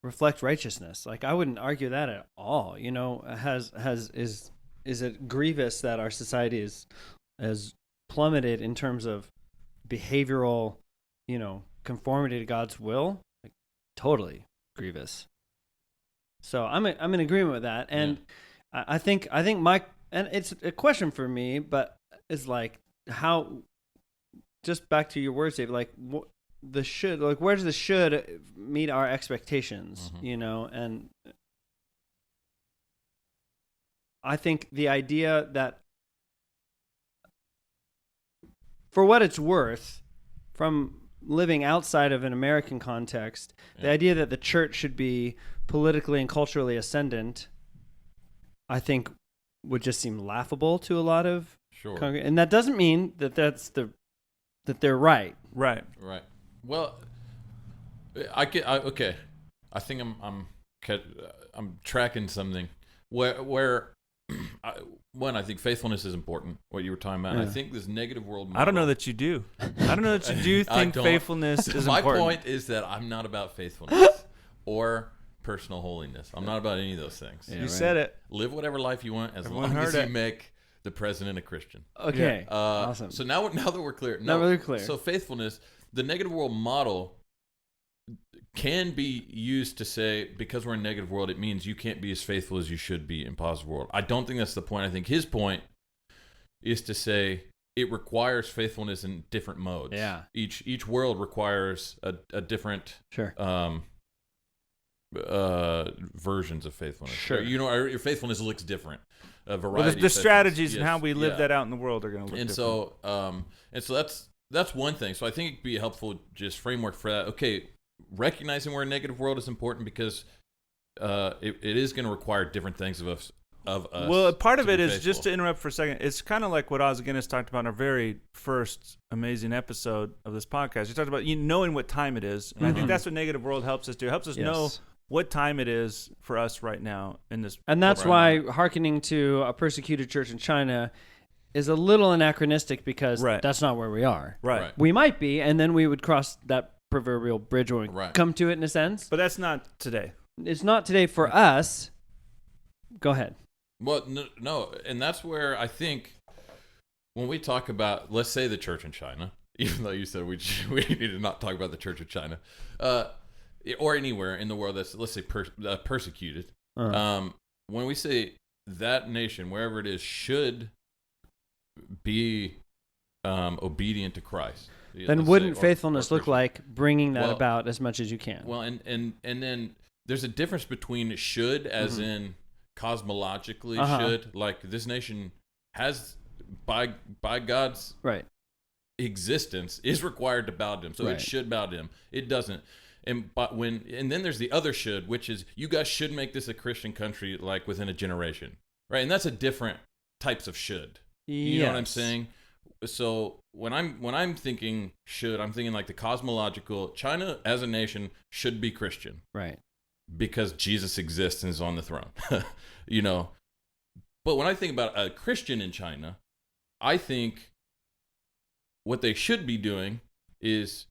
Speaker 3: reflect righteousness. Like, I wouldn't argue that at all. Is it grievous that our society is plummeted in terms of behavioral, conformity to God's will? Like, totally grievous. So I'm in agreement with that, and I think and it's a question for me, but it's like how. Just back to your words, Dave. Like the should, like where does the should meet our expectations? And I think the idea that, for what it's worth, from living outside of an American context, the idea that the church should be politically and culturally ascendant, I think, would just seem laughable to a lot of and that doesn't mean that that they're right.
Speaker 2: Right.
Speaker 1: Well, okay. I think I'm tracking something where I think faithfulness is important. What you were talking about. I think this negative world model,
Speaker 2: I don't know that you do. I don't know that you do think faithfulness is
Speaker 1: my
Speaker 2: important.
Speaker 1: My point is that I'm not about faithfulness or personal holiness. I'm not about any of those things.
Speaker 2: You said it.
Speaker 1: Live whatever life you want as long as you make the president a Christian.
Speaker 3: Okay. Awesome.
Speaker 1: So now that we're clear.
Speaker 3: Now we're clear.
Speaker 1: So faithfulness, the negative world model can be used to say, because we're in a negative world, it means you can't be as faithful as you should be in positive world. I don't think that's the point. I think his point is to say it requires faithfulness in different modes.
Speaker 3: Yeah.
Speaker 1: Each world requires a different versions of faithfulness.
Speaker 3: Sure.
Speaker 1: Your faithfulness looks different. A variety.
Speaker 2: The strategies and how we live that out in the world are going to look different.
Speaker 1: So that's one thing. So I think it'd be a helpful just framework for that. Okay, recognizing we're in a negative world is important because it is going to require different things of us.
Speaker 2: Well, part of it is,
Speaker 1: faithful.
Speaker 2: just to interrupt for a second, it's kind of like what Oz Guinness talked about in our very first amazing episode of this podcast. You talked about knowing what time it is, and I think that's what negative world helps us do. It helps us know what time it is for us right now in this.
Speaker 3: And that's why hearkening to a persecuted church in China is a little anachronistic, because that's not where we are.
Speaker 2: Right.
Speaker 3: We might be, and then we would cross that proverbial bridge when we come to it, in a sense.
Speaker 2: But that's not today.
Speaker 3: It's not today for us. Go ahead.
Speaker 1: Well, no, and that's where I think when we talk about, let's say, the church in China, even though you said we need to not talk about the church in China, or anywhere in the world that's, let's say, persecuted. When we say that nation, wherever it is, should be obedient to Christ,
Speaker 3: then wouldn't faithfulness look like bringing that about as much as you can?
Speaker 1: Well, and then there's a difference between should, as in cosmologically should, like this nation has, by God's existence, is required to bow to him, so it should bow to him. It doesn't. And then there's the other should, which is you guys should make this a Christian country like within a generation, right? And that's a different types of should. You know what I'm saying? So when I'm thinking should, I'm thinking like the cosmological. China as a nation should be Christian,
Speaker 3: right?
Speaker 1: Because Jesus exists and is on the throne, But when I think about a Christian in China, I think what they should be doing is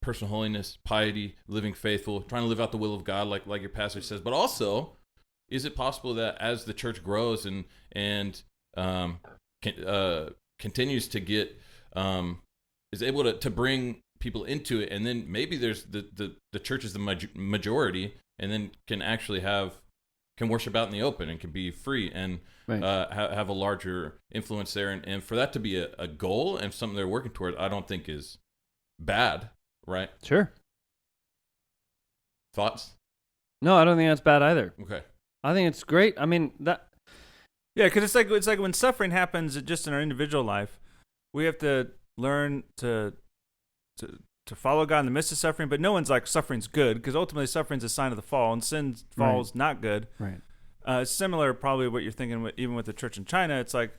Speaker 1: personal holiness, piety, living faithful, trying to live out the will of God, like your passage says. But also, is it possible that as the church grows and continues to get is able to bring people into it, and then maybe there's the church is the majority, and then can actually can worship out in the open and can be free and have a larger influence there, and for that to be a goal and something they're working towards, I don't think is bad. Right?
Speaker 3: Sure.
Speaker 1: Thoughts?
Speaker 3: No, I don't think that's bad either.
Speaker 1: Okay.
Speaker 3: I think it's great. I mean, that.
Speaker 2: Yeah, because it's like when suffering happens just in our individual life, we have to learn to follow God in the midst of suffering. But no one's like suffering's good, because ultimately suffering's a sign of the fall, and sin falls not good.
Speaker 3: Right.
Speaker 2: Similar, probably what you're thinking even with the church in China. It's like,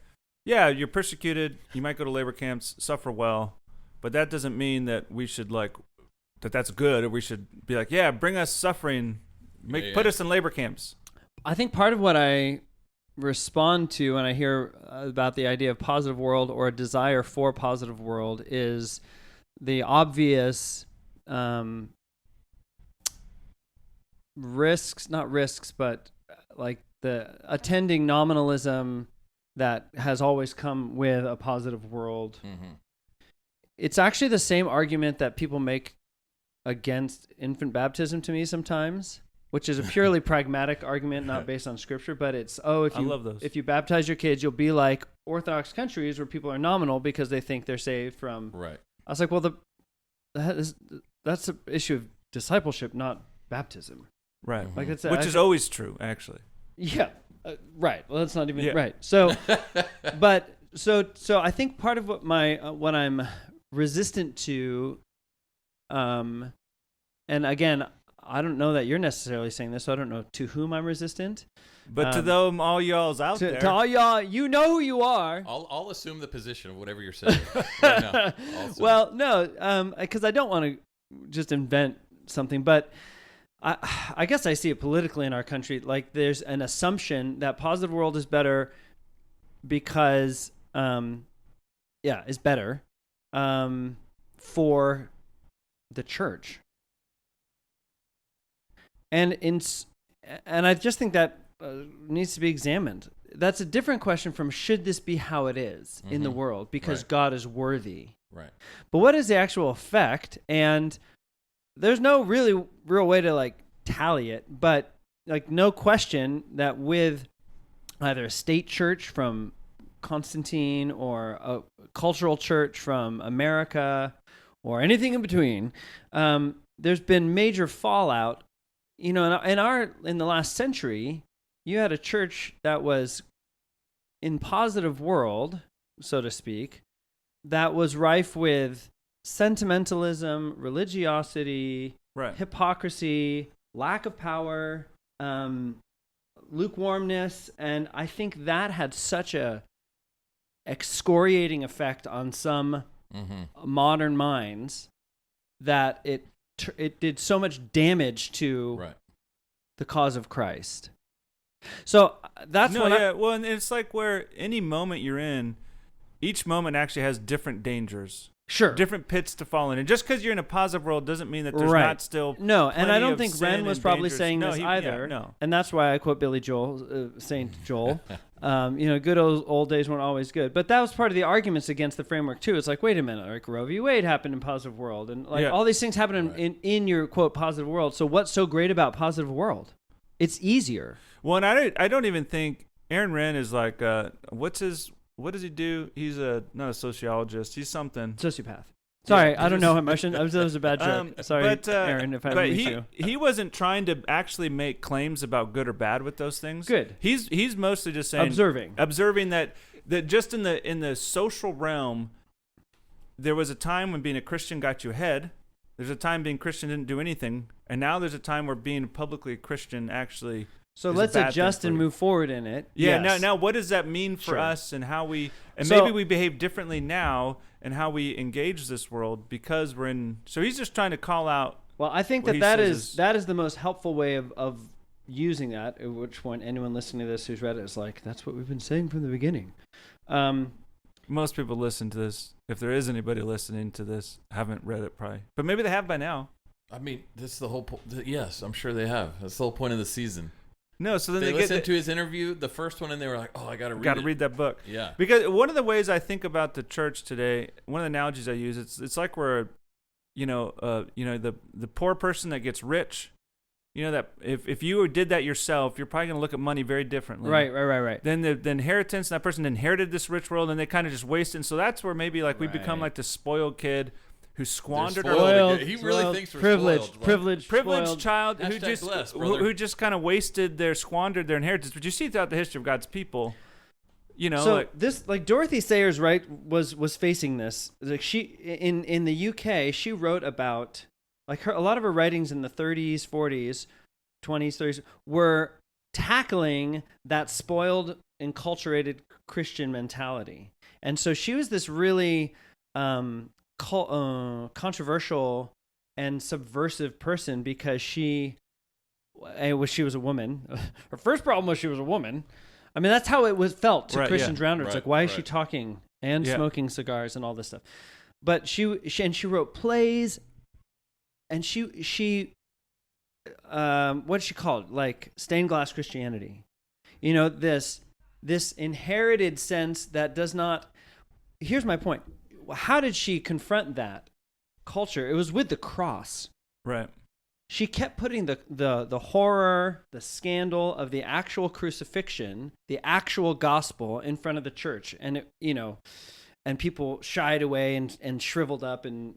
Speaker 2: yeah, you're persecuted. You might go to labor camps, suffer well. But that doesn't mean that we should that's good, or we should be like, yeah, bring us suffering, put us in labor camps.
Speaker 3: I think part of what I respond to when I hear about the idea of positive world or a desire for positive world is the obvious risks, but like the attending nominalism that has always come with a positive world. Mm-hmm. It's actually the same argument that people make against infant baptism to me sometimes. which is a purely pragmatic argument, not based on scripture, but it's, I
Speaker 2: love those.
Speaker 3: If you baptize your kids, you'll be like Orthodox countries where people are nominal because they think they're saved from.
Speaker 1: Right.
Speaker 3: I was like, well, that's an issue of discipleship, not baptism.
Speaker 2: Right.
Speaker 3: Like it's
Speaker 2: Which is always true, actually.
Speaker 3: Yeah. Right. Well, that's not even right. So, but so I think part of what I'm resistant to, and again, I don't know that you're necessarily saying this, so I don't know to whom I'm resistant.
Speaker 2: But to them, all y'all's out there.
Speaker 3: To all y'all, you know who you are.
Speaker 1: I'll assume the position of whatever you're saying right now.
Speaker 3: Well, no, because I don't want to just invent something, but I guess I see it politically in our country. Like there's an assumption that positive world is better because, is better for the church. And I just think that needs to be examined. That's a different question from should this be how it is in the world because God is worthy.
Speaker 1: Right.
Speaker 3: But what is the actual effect? And there's no really real way to like tally it, but like no question that with either a state church from Constantine or a cultural church from America or anything in between, there's been major fallout. You know, in the last century, you had a church that was in positive world, so to speak, that was rife with sentimentalism, religiosity, hypocrisy, lack of power, lukewarmness, and I think that had such a excoriating effect on some modern minds that it did so much damage to the cause of Christ. So that's
Speaker 2: well, and it's like where any moment you're in, each moment actually has different dangers.
Speaker 3: Sure.
Speaker 2: Different pits to fall in. And just because you're in a positive world doesn't mean that there's not still
Speaker 3: and I don't think Renn was probably
Speaker 2: dangers.
Speaker 3: saying this either. And that's why I quote Billy Joel, Saint Joel. Good old days weren't always good. But that was part of the arguments against the framework too. It's like, wait a minute, like Roe v. Wade happened in positive world. And like all these things happen in your quote positive world. So what's so great about positive world? It's easier.
Speaker 2: Well, and I don't even think Aaron Renn is like, what does he do? He's not a sociologist. He's something.
Speaker 3: Sociopath. Sorry, I don't know him. That was a bad joke. Sorry, Aaron, if I didn't meet you.
Speaker 2: He wasn't trying to actually make claims about good or bad with those things.
Speaker 3: Good.
Speaker 2: He's mostly just saying observing that just in the social realm, there was a time when being a Christian got you ahead. There's a time being Christian didn't do anything, and now there's a time where being publicly a Christian actually.
Speaker 3: So let's adjust and move forward in it.
Speaker 2: Yeah. Yes. Now, what does that mean for us, and how maybe we behave differently now, and how we engage this world because we're in. So he's just trying to call out.
Speaker 3: Well, I think that is the most helpful way of using that. At which point, anyone listening to this who's read it is like, that's what we've been saying from the beginning.
Speaker 2: Most people listen to this. If there is anybody listening to this, haven't read it probably, but maybe they have by now.
Speaker 1: I mean, this is the whole point. Yes, I'm sure they have. That's the whole point of the season.
Speaker 2: No, so then
Speaker 1: they listened to his interview, the first one, and they were like, "Oh, I got to
Speaker 2: read that book."
Speaker 1: Yeah,
Speaker 2: because one of the ways I think about the church today, one of the analogies I use, it's like we're, the poor person that gets rich. You know that if you did that yourself, you're probably going to look at money very differently.
Speaker 3: Right.
Speaker 2: Then the inheritance, that person inherited this rich world, and they kind of just wasted. And so that's where maybe like we become like the spoiled kid who squandered.
Speaker 1: He really thinks we're
Speaker 2: privileged child who just kind of squandered their inheritance. But you see throughout the history of God's people,
Speaker 3: So Dorothy Sayers, right, was facing this. Like she in the UK, she wrote about like a lot of her writings in the 30s, 40s, 20s, 30s were tackling that spoiled, enculturated Christian mentality. And so she was this really controversial and subversive person because she was a woman. Her first problem was she was a woman. I mean, that's how it was felt to Christians around her. It's like, why is she talking and smoking cigars and all this stuff? But she wrote plays, and she what's she called? Like stained glass Christianity. This inherited sense that does not. Here's my point. How did she confront that culture? It was with the cross.
Speaker 2: Right.
Speaker 3: she kept putting the horror, the scandal of the actual crucifixion, the actual gospel in front of the church. And, and people shied away and shriveled up and,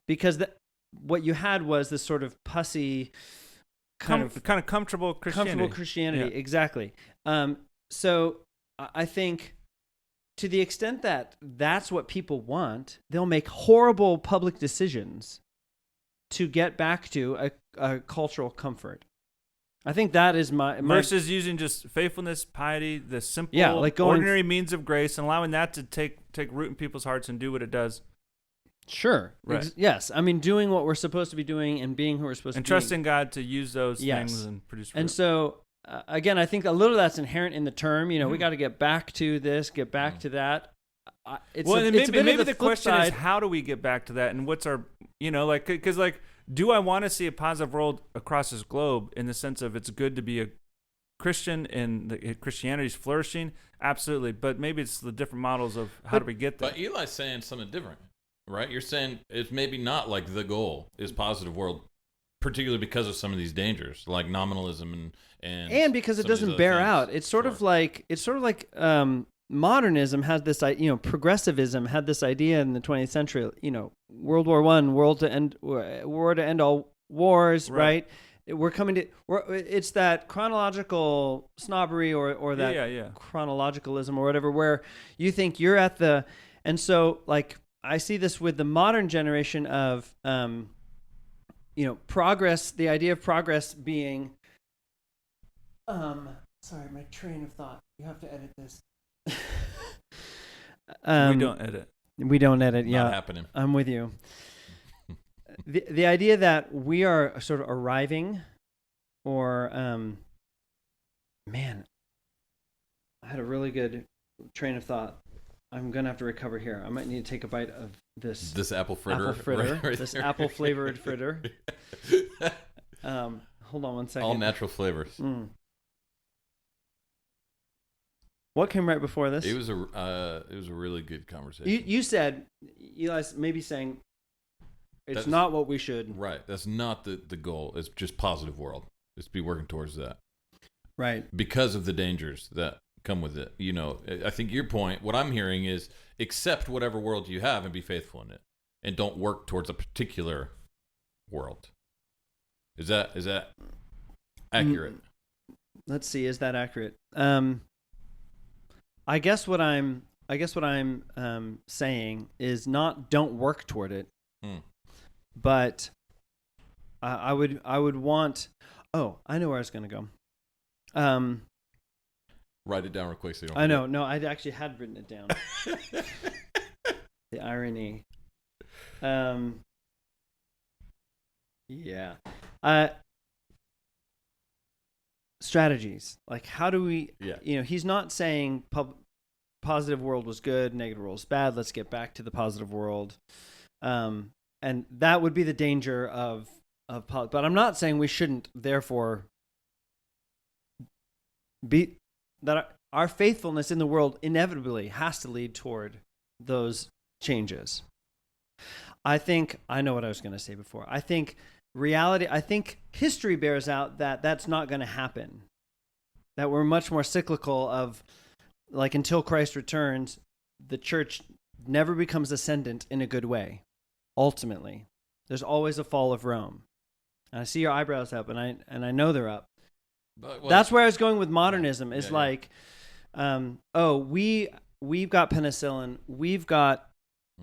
Speaker 3: because what you had was this sort of pussy,
Speaker 2: kind of comfortable Christianity.
Speaker 3: Comfortable Christianity,
Speaker 2: Yeah.
Speaker 3: exactly. So I think to the extent that that's what people want, they'll make horrible public decisions to get back to a cultural comfort. I think that is my
Speaker 2: versus using just faithfulness, piety, the simple,
Speaker 3: like
Speaker 2: ordinary means of grace, and allowing that to take root in people's hearts and do what it does.
Speaker 3: Sure.
Speaker 2: Right.
Speaker 3: Yes. I mean, doing what we're supposed to be doing and being who we're supposed to be.
Speaker 2: And trusting God to use those
Speaker 3: Yes.
Speaker 2: things and produce fruit.
Speaker 3: And so, again, I think a little of that's inherent in the term. We got to get back to this, get back to that.
Speaker 2: Maybe the question is, how do we get back to that? And what's our, because do I want to see a positive world across this globe in the sense of it's good to be a Christian and Christianity's flourishing? Absolutely. But maybe it's the different models of how do we get there.
Speaker 1: But Eli's saying something different, right? You're saying it's maybe not like the goal is positive world, particularly because of some of these dangers like nominalism and
Speaker 3: because it doesn't bear out. It's sort of like modernism has this, progressivism had this idea in the 20th century, World War I, war to end all wars, right? We're coming to, it's that chronological snobbery or that chronologicalism or whatever, where you think you're at the, and so like, I see this with the modern generation of, progress, the idea of progress being, sorry, my train of thought, you have to edit this.
Speaker 2: We don't edit.
Speaker 3: We don't edit.
Speaker 1: Not happening.
Speaker 3: I'm with you. The idea that we are sort of arriving, or man, I had a really good train of thought. I'm gonna have to recover here. I might need to take a bite of this
Speaker 1: apple fritter,
Speaker 3: right this apple flavored fritter. Hold on one second.
Speaker 1: All natural flavors.
Speaker 3: What came right before this?
Speaker 1: It was a really good conversation.
Speaker 3: You said, Eli's maybe saying that's not what we should.
Speaker 1: Right. That's not the goal. It's just positive world. It's to be working towards that.
Speaker 3: Right.
Speaker 1: Because of the dangers that come with it. I think your point, what I'm hearing is accept whatever world you have and be faithful in it. And don't work towards a particular world. Is that accurate?
Speaker 3: Let's see. Is that accurate? I guess what I'm saying is not don't work toward it, but I would want. Oh, I know where I was going to go.
Speaker 1: Write it down real quick. So you don't
Speaker 3: I know. No, I actually had written it down. The irony. Yeah. Strategies, like how do we he's not saying positive world was good, negative world was bad, let's get back to the positive world, and that would be the danger of but I'm not saying we shouldn't therefore be that our faithfulness in the world inevitably has to lead toward those changes. I know what I was going to say before. I think history bears out that that's not going to happen. That we're much more cyclical of, like, until Christ returns, the church never becomes ascendant in a good way. Ultimately, there's always a fall of Rome. And I see your eyebrows up, and I know they're up. That's where I was going with modernism. Is we've got penicillin, we've got,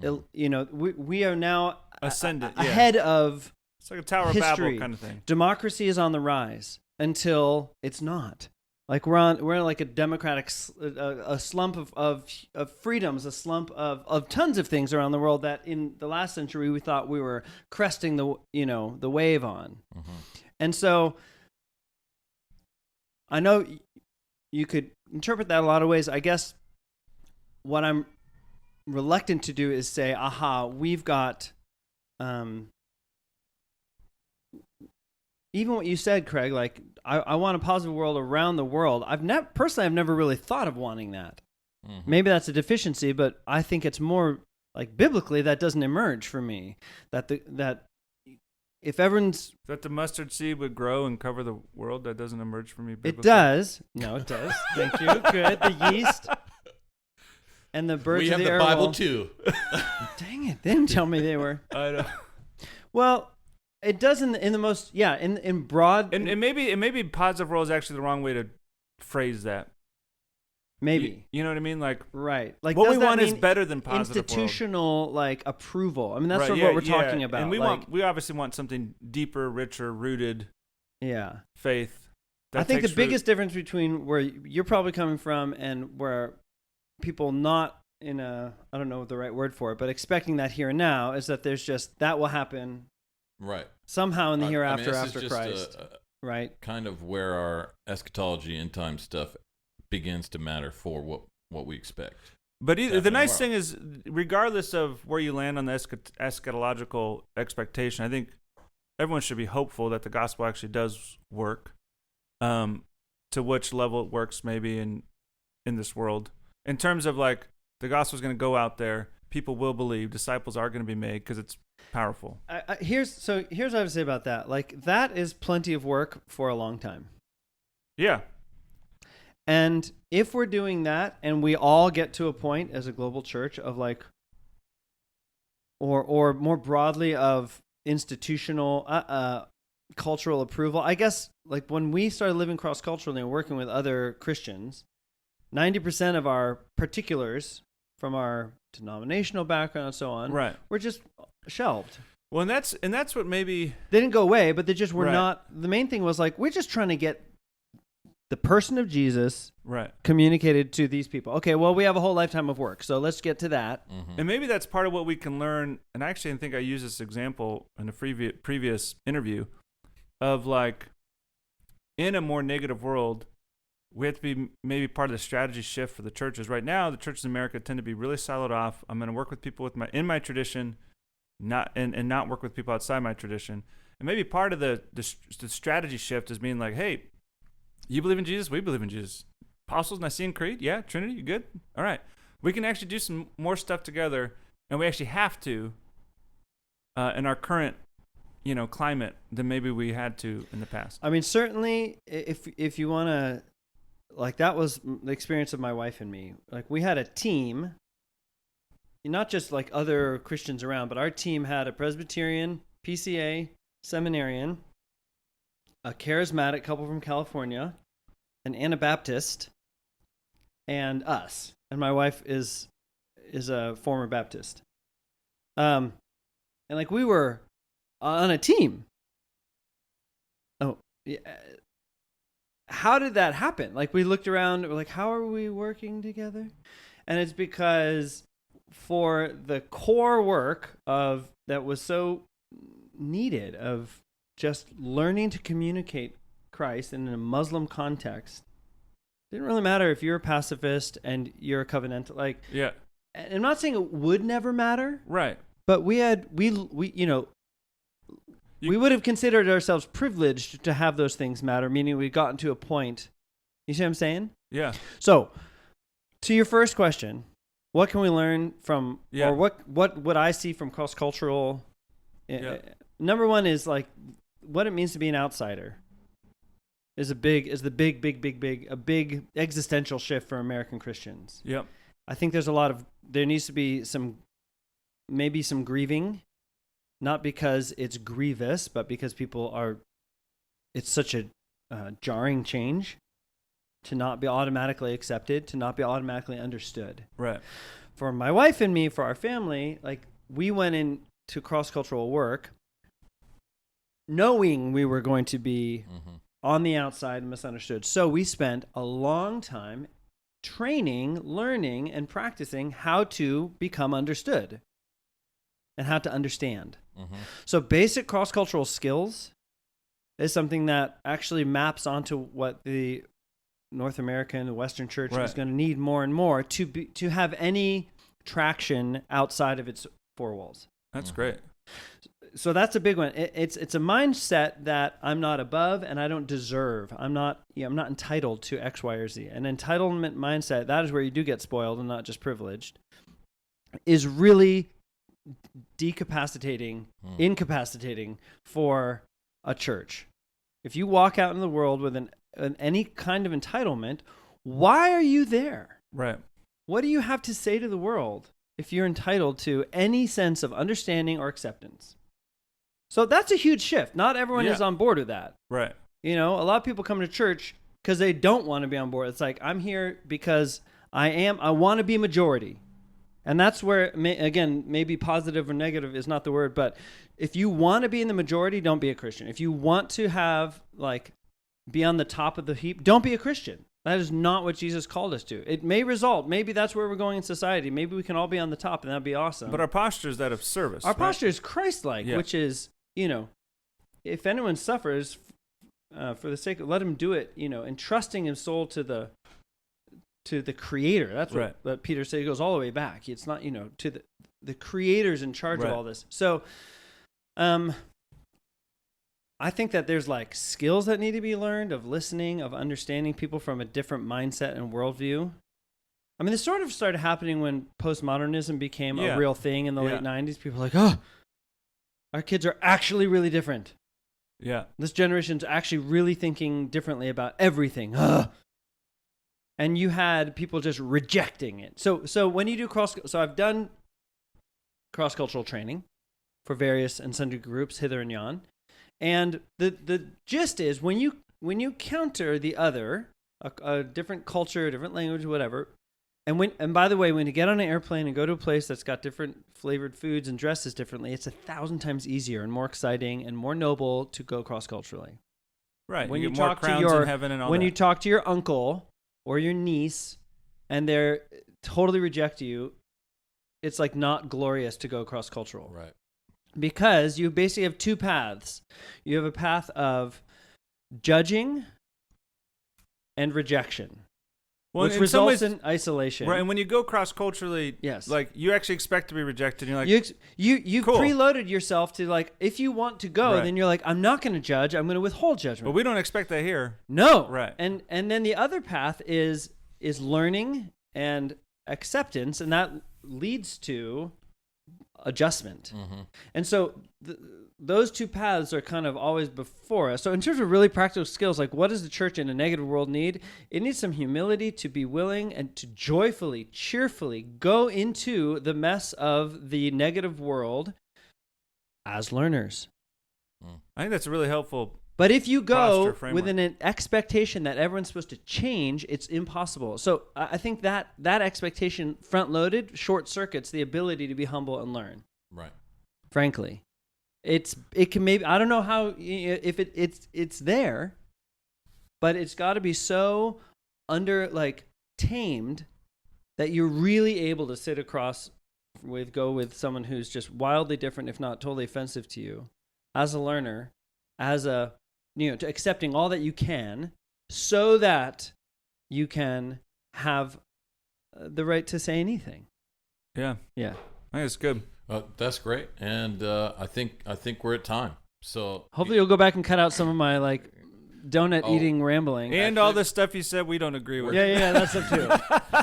Speaker 3: we are now
Speaker 2: ascendant
Speaker 3: ahead of.
Speaker 2: It's like a Tower of Babel kind of thing.
Speaker 3: Democracy is on the rise until it's not. Like we're in like a democratic a slump of freedoms, a slump of tons of things around the world that in the last century we thought we were cresting the wave on. Mm-hmm. And so I know you could interpret that a lot of ways. I guess what I'm reluctant to do is say, we've got even what you said, Craig, like I want a positive world around the world. I've never really thought of wanting that. Mm-hmm. Maybe that's a deficiency, but I think it's more like biblically that doesn't emerge for me. That if everyone's,
Speaker 2: That the mustard seed would grow and cover the world, that doesn't emerge from me biblically?
Speaker 3: it does. No, it does. Thank you. Good. The yeast and the birds
Speaker 1: We
Speaker 3: of
Speaker 1: have
Speaker 3: the
Speaker 1: the
Speaker 3: air
Speaker 1: Bible
Speaker 3: will-
Speaker 1: too.
Speaker 3: Dang it! They didn't tell me they were.
Speaker 2: I know.
Speaker 3: Well, it does in the most in broad
Speaker 2: And maybe positive role is actually the wrong way to phrase that.
Speaker 3: maybe.
Speaker 2: You know what I mean? Like
Speaker 3: Right. Like
Speaker 2: what
Speaker 3: does
Speaker 2: we
Speaker 3: that
Speaker 2: want is
Speaker 3: mean
Speaker 2: better than positive world.
Speaker 3: institutional like approval. I mean, that's
Speaker 2: Right,
Speaker 3: sort of
Speaker 2: yeah,
Speaker 3: what we're
Speaker 2: yeah.
Speaker 3: talking about.
Speaker 2: And
Speaker 3: like,
Speaker 2: we obviously want something deeper, richer, rooted
Speaker 3: yeah.
Speaker 2: faith.
Speaker 3: I
Speaker 2: that
Speaker 3: think the
Speaker 2: takes root.
Speaker 3: biggest difference between where you're probably coming from and where people not in a, I don't know the right word for it, but expecting that here and now is that there's just that will happen
Speaker 1: Right.
Speaker 3: somehow in the
Speaker 1: I mean,
Speaker 3: hereafter
Speaker 1: this is
Speaker 3: after
Speaker 1: just
Speaker 3: Christ, right?
Speaker 1: kind of where our eschatology end time stuff begins to matter for what we expect.
Speaker 2: But the
Speaker 1: Definitely
Speaker 2: nice
Speaker 1: more.
Speaker 2: thing is, regardless of where you land on the eschatological expectation, I think everyone should be hopeful that the gospel actually does work. To which level it works, maybe in this world, in terms of like the gospel is going to go out there, people will believe, disciples are going to be made because it's powerful.
Speaker 3: Here's what I would say about that. Like that is plenty of work for a long time.
Speaker 2: Yeah,
Speaker 3: And if we're doing that and we all get to a point as a global church of like, or more broadly of institutional, cultural approval, I guess like when we started living cross-culturally and working with other Christians, 90% of our particulars from our denominational background and so on
Speaker 2: right.
Speaker 3: were just shelved.
Speaker 2: Well, and that's what maybe
Speaker 3: They didn't go away, but they just were
Speaker 2: Right.
Speaker 3: not. The main thing was like, we're just trying to get the person of Jesus
Speaker 2: right.
Speaker 3: communicated to these people. Okay, well, we have a whole lifetime of work, so let's get to that.
Speaker 1: Mm-hmm.
Speaker 2: And maybe that's part of what we can learn. And actually, I think I used this example in a previous interview of like in a more negative world, we have to be maybe part of the strategy shift for the churches. Right now, the churches in America tend to be really siloed off. I'm going to work with people in my tradition, not work with people outside my tradition. And maybe part of the strategy shift is being like, hey, you believe in Jesus? We believe in Jesus. Apostles, Nicene Creed? Yeah. Trinity? You good? All right. We can actually do some more stuff together, and we actually have to in our current, climate than maybe we had to in the past.
Speaker 3: I mean, certainly, if you want to, like, that was the experience of my wife and me. Like, we had a team, not just like other Christians around, but our team had a Presbyterian, PCA, seminarian, a charismatic couple from California, an Anabaptist, and us. And my wife is a former Baptist. And like we were on a team. Oh, yeah. How did that happen? Like we looked around, we're like, how are we working together? And it's because for the core work of that was so needed of just learning to communicate Christ in a Muslim context. It didn't really matter if you're a pacifist and you're a covenantal. Like,
Speaker 2: Yeah.
Speaker 3: I'm not saying it would never matter,
Speaker 2: Right.
Speaker 3: but we would have considered ourselves privileged to have those things matter, meaning we'd gotten to a point. You see what I'm saying?
Speaker 2: Yeah.
Speaker 3: So, to your first question, what can we learn from,
Speaker 2: Yeah.
Speaker 3: or what would I see from cross-cultural?
Speaker 2: Yeah.
Speaker 3: Number one is like what it means to be an outsider. Is a big existential shift for American Christians.
Speaker 2: Yep.
Speaker 3: I think there needs to be some grieving, not because it's grievous, but because it's such a jarring change to not be automatically accepted, to not be automatically understood.
Speaker 2: Right.
Speaker 3: For my wife and me, for our family, like we went into cross-cultural work knowing we were going to be on the outside and misunderstood. So we spent a long time training, learning, and practicing how to become understood and how to understand. So basic cross-cultural skills is something that actually maps onto what the North American, the Western church
Speaker 2: Right.
Speaker 3: is going to need more and more to have any traction outside of its four walls.
Speaker 2: That's great.
Speaker 3: So that's a big one. It's a mindset that I'm not above and I don't deserve. I'm not entitled to X, Y, or Z. An entitlement mindset, that is where you do get spoiled and not just privileged, is really incapacitating for a church. If you walk out in the world with any kind of entitlement, why are you there?
Speaker 2: Right.
Speaker 3: What do you have to say to the world if you're entitled to any sense of understanding or acceptance? So that's a huge shift. Not everyone is on board with that.
Speaker 2: Right.
Speaker 3: You know, a lot of people come to church because they don't want to be on board. It's like, I'm here because I want to be majority. And that's where, again, maybe positive or negative is not the word, but if you want to be in the majority, don't be a Christian. If you want to have, like, be on the top of the heap, don't be a Christian. That is not what Jesus called us to. It may result. Maybe that's where we're going in society. Maybe we can all be on the top, and that'd be awesome.
Speaker 2: But our posture is that of service.
Speaker 3: Our posture is Christ-like, which is, you know, if anyone suffers for the sake of, let him do it, you know, entrusting his soul to the Creator. That's what Peter said. He goes all the way back. It's not, you know, to the Creator's in charge of all this. So, I think that there's like skills that need to be learned of listening, of understanding people from a different mindset and worldview. I mean, this sort of started happening when postmodernism became a real thing in the late 90s. People were like, oh, our kids are actually really different.
Speaker 2: Yeah.
Speaker 3: This generation's actually really thinking differently about everything. Ugh. And you had people just rejecting it. So when you do so I've done cross-cultural training for various and sundry groups hither and yon. And the gist is when you counter the other, a different culture, different language, whatever, and by the way, when you get on an airplane and go to a place that's got different flavored foods and dresses differently, it's 1,000 times easier and more exciting and more noble to go cross-culturally.
Speaker 2: Right.
Speaker 3: When
Speaker 2: you
Speaker 3: you
Speaker 2: get more
Speaker 3: talk
Speaker 2: crowns
Speaker 3: to your
Speaker 2: in heaven and all
Speaker 3: when
Speaker 2: that.
Speaker 3: you talk to your uncle or your niece and they're totally reject you, it's like not glorious to go cross-cultural.
Speaker 1: Right.
Speaker 3: Because you basically have two paths. You have a path of judging and rejection, which results in isolation.
Speaker 2: Right, and when you go cross-culturally,
Speaker 3: yes,
Speaker 2: like you actually expect to be rejected. And you're like,
Speaker 3: you
Speaker 2: cool.
Speaker 3: preloaded yourself to like, if you want to go, then you're like, I'm not going to judge. I'm going to withhold judgment.
Speaker 2: But we don't expect that here.
Speaker 3: No.
Speaker 2: Right.
Speaker 3: And then the other path is learning and acceptance, and that leads to adjustment. Mm-hmm. And so those two paths are kind of always before us. So in terms of really practical skills, like what does the church in a negative world need? It needs some humility to be willing and to joyfully, cheerfully go into the mess of the negative world as learners.
Speaker 2: I think that's a really helpful.
Speaker 3: But if you go with an expectation that everyone's supposed to change, it's impossible. So I think that expectation front-loaded short circuits the ability to be humble and learn.
Speaker 1: Right.
Speaker 3: Frankly, it can maybe, I don't know how, if it's there, but it's got to be so tamed that you're really able to sit across go with someone who's just wildly different, if not totally offensive to you, as a learner, as a to accepting all that you can, so that you can have the right to say anything.
Speaker 2: Yeah.
Speaker 3: Yeah.
Speaker 2: I think it's good.
Speaker 1: That's great, and I think we're at time. So
Speaker 3: hopefully you'll go back and cut out some of my donut eating rambling
Speaker 2: and all the stuff you said we don't agree with.
Speaker 3: Yeah, that's stuff too.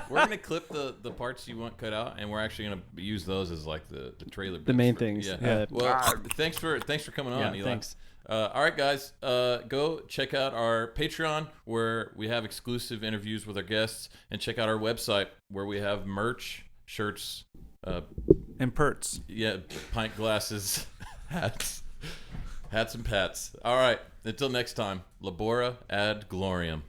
Speaker 1: We're gonna clip the parts you want cut out, and we're actually gonna use those as like the trailer.
Speaker 3: The main things.
Speaker 1: Yeah. Well, thanks for coming on, Eli.
Speaker 3: Thanks.
Speaker 1: All right, guys, go check out our Patreon where we have exclusive interviews with our guests, and check out our website where we have merch, shirts,
Speaker 2: and perts.
Speaker 1: Yeah, pint glasses, hats and pats. All right, until next time, labora ad gloriam.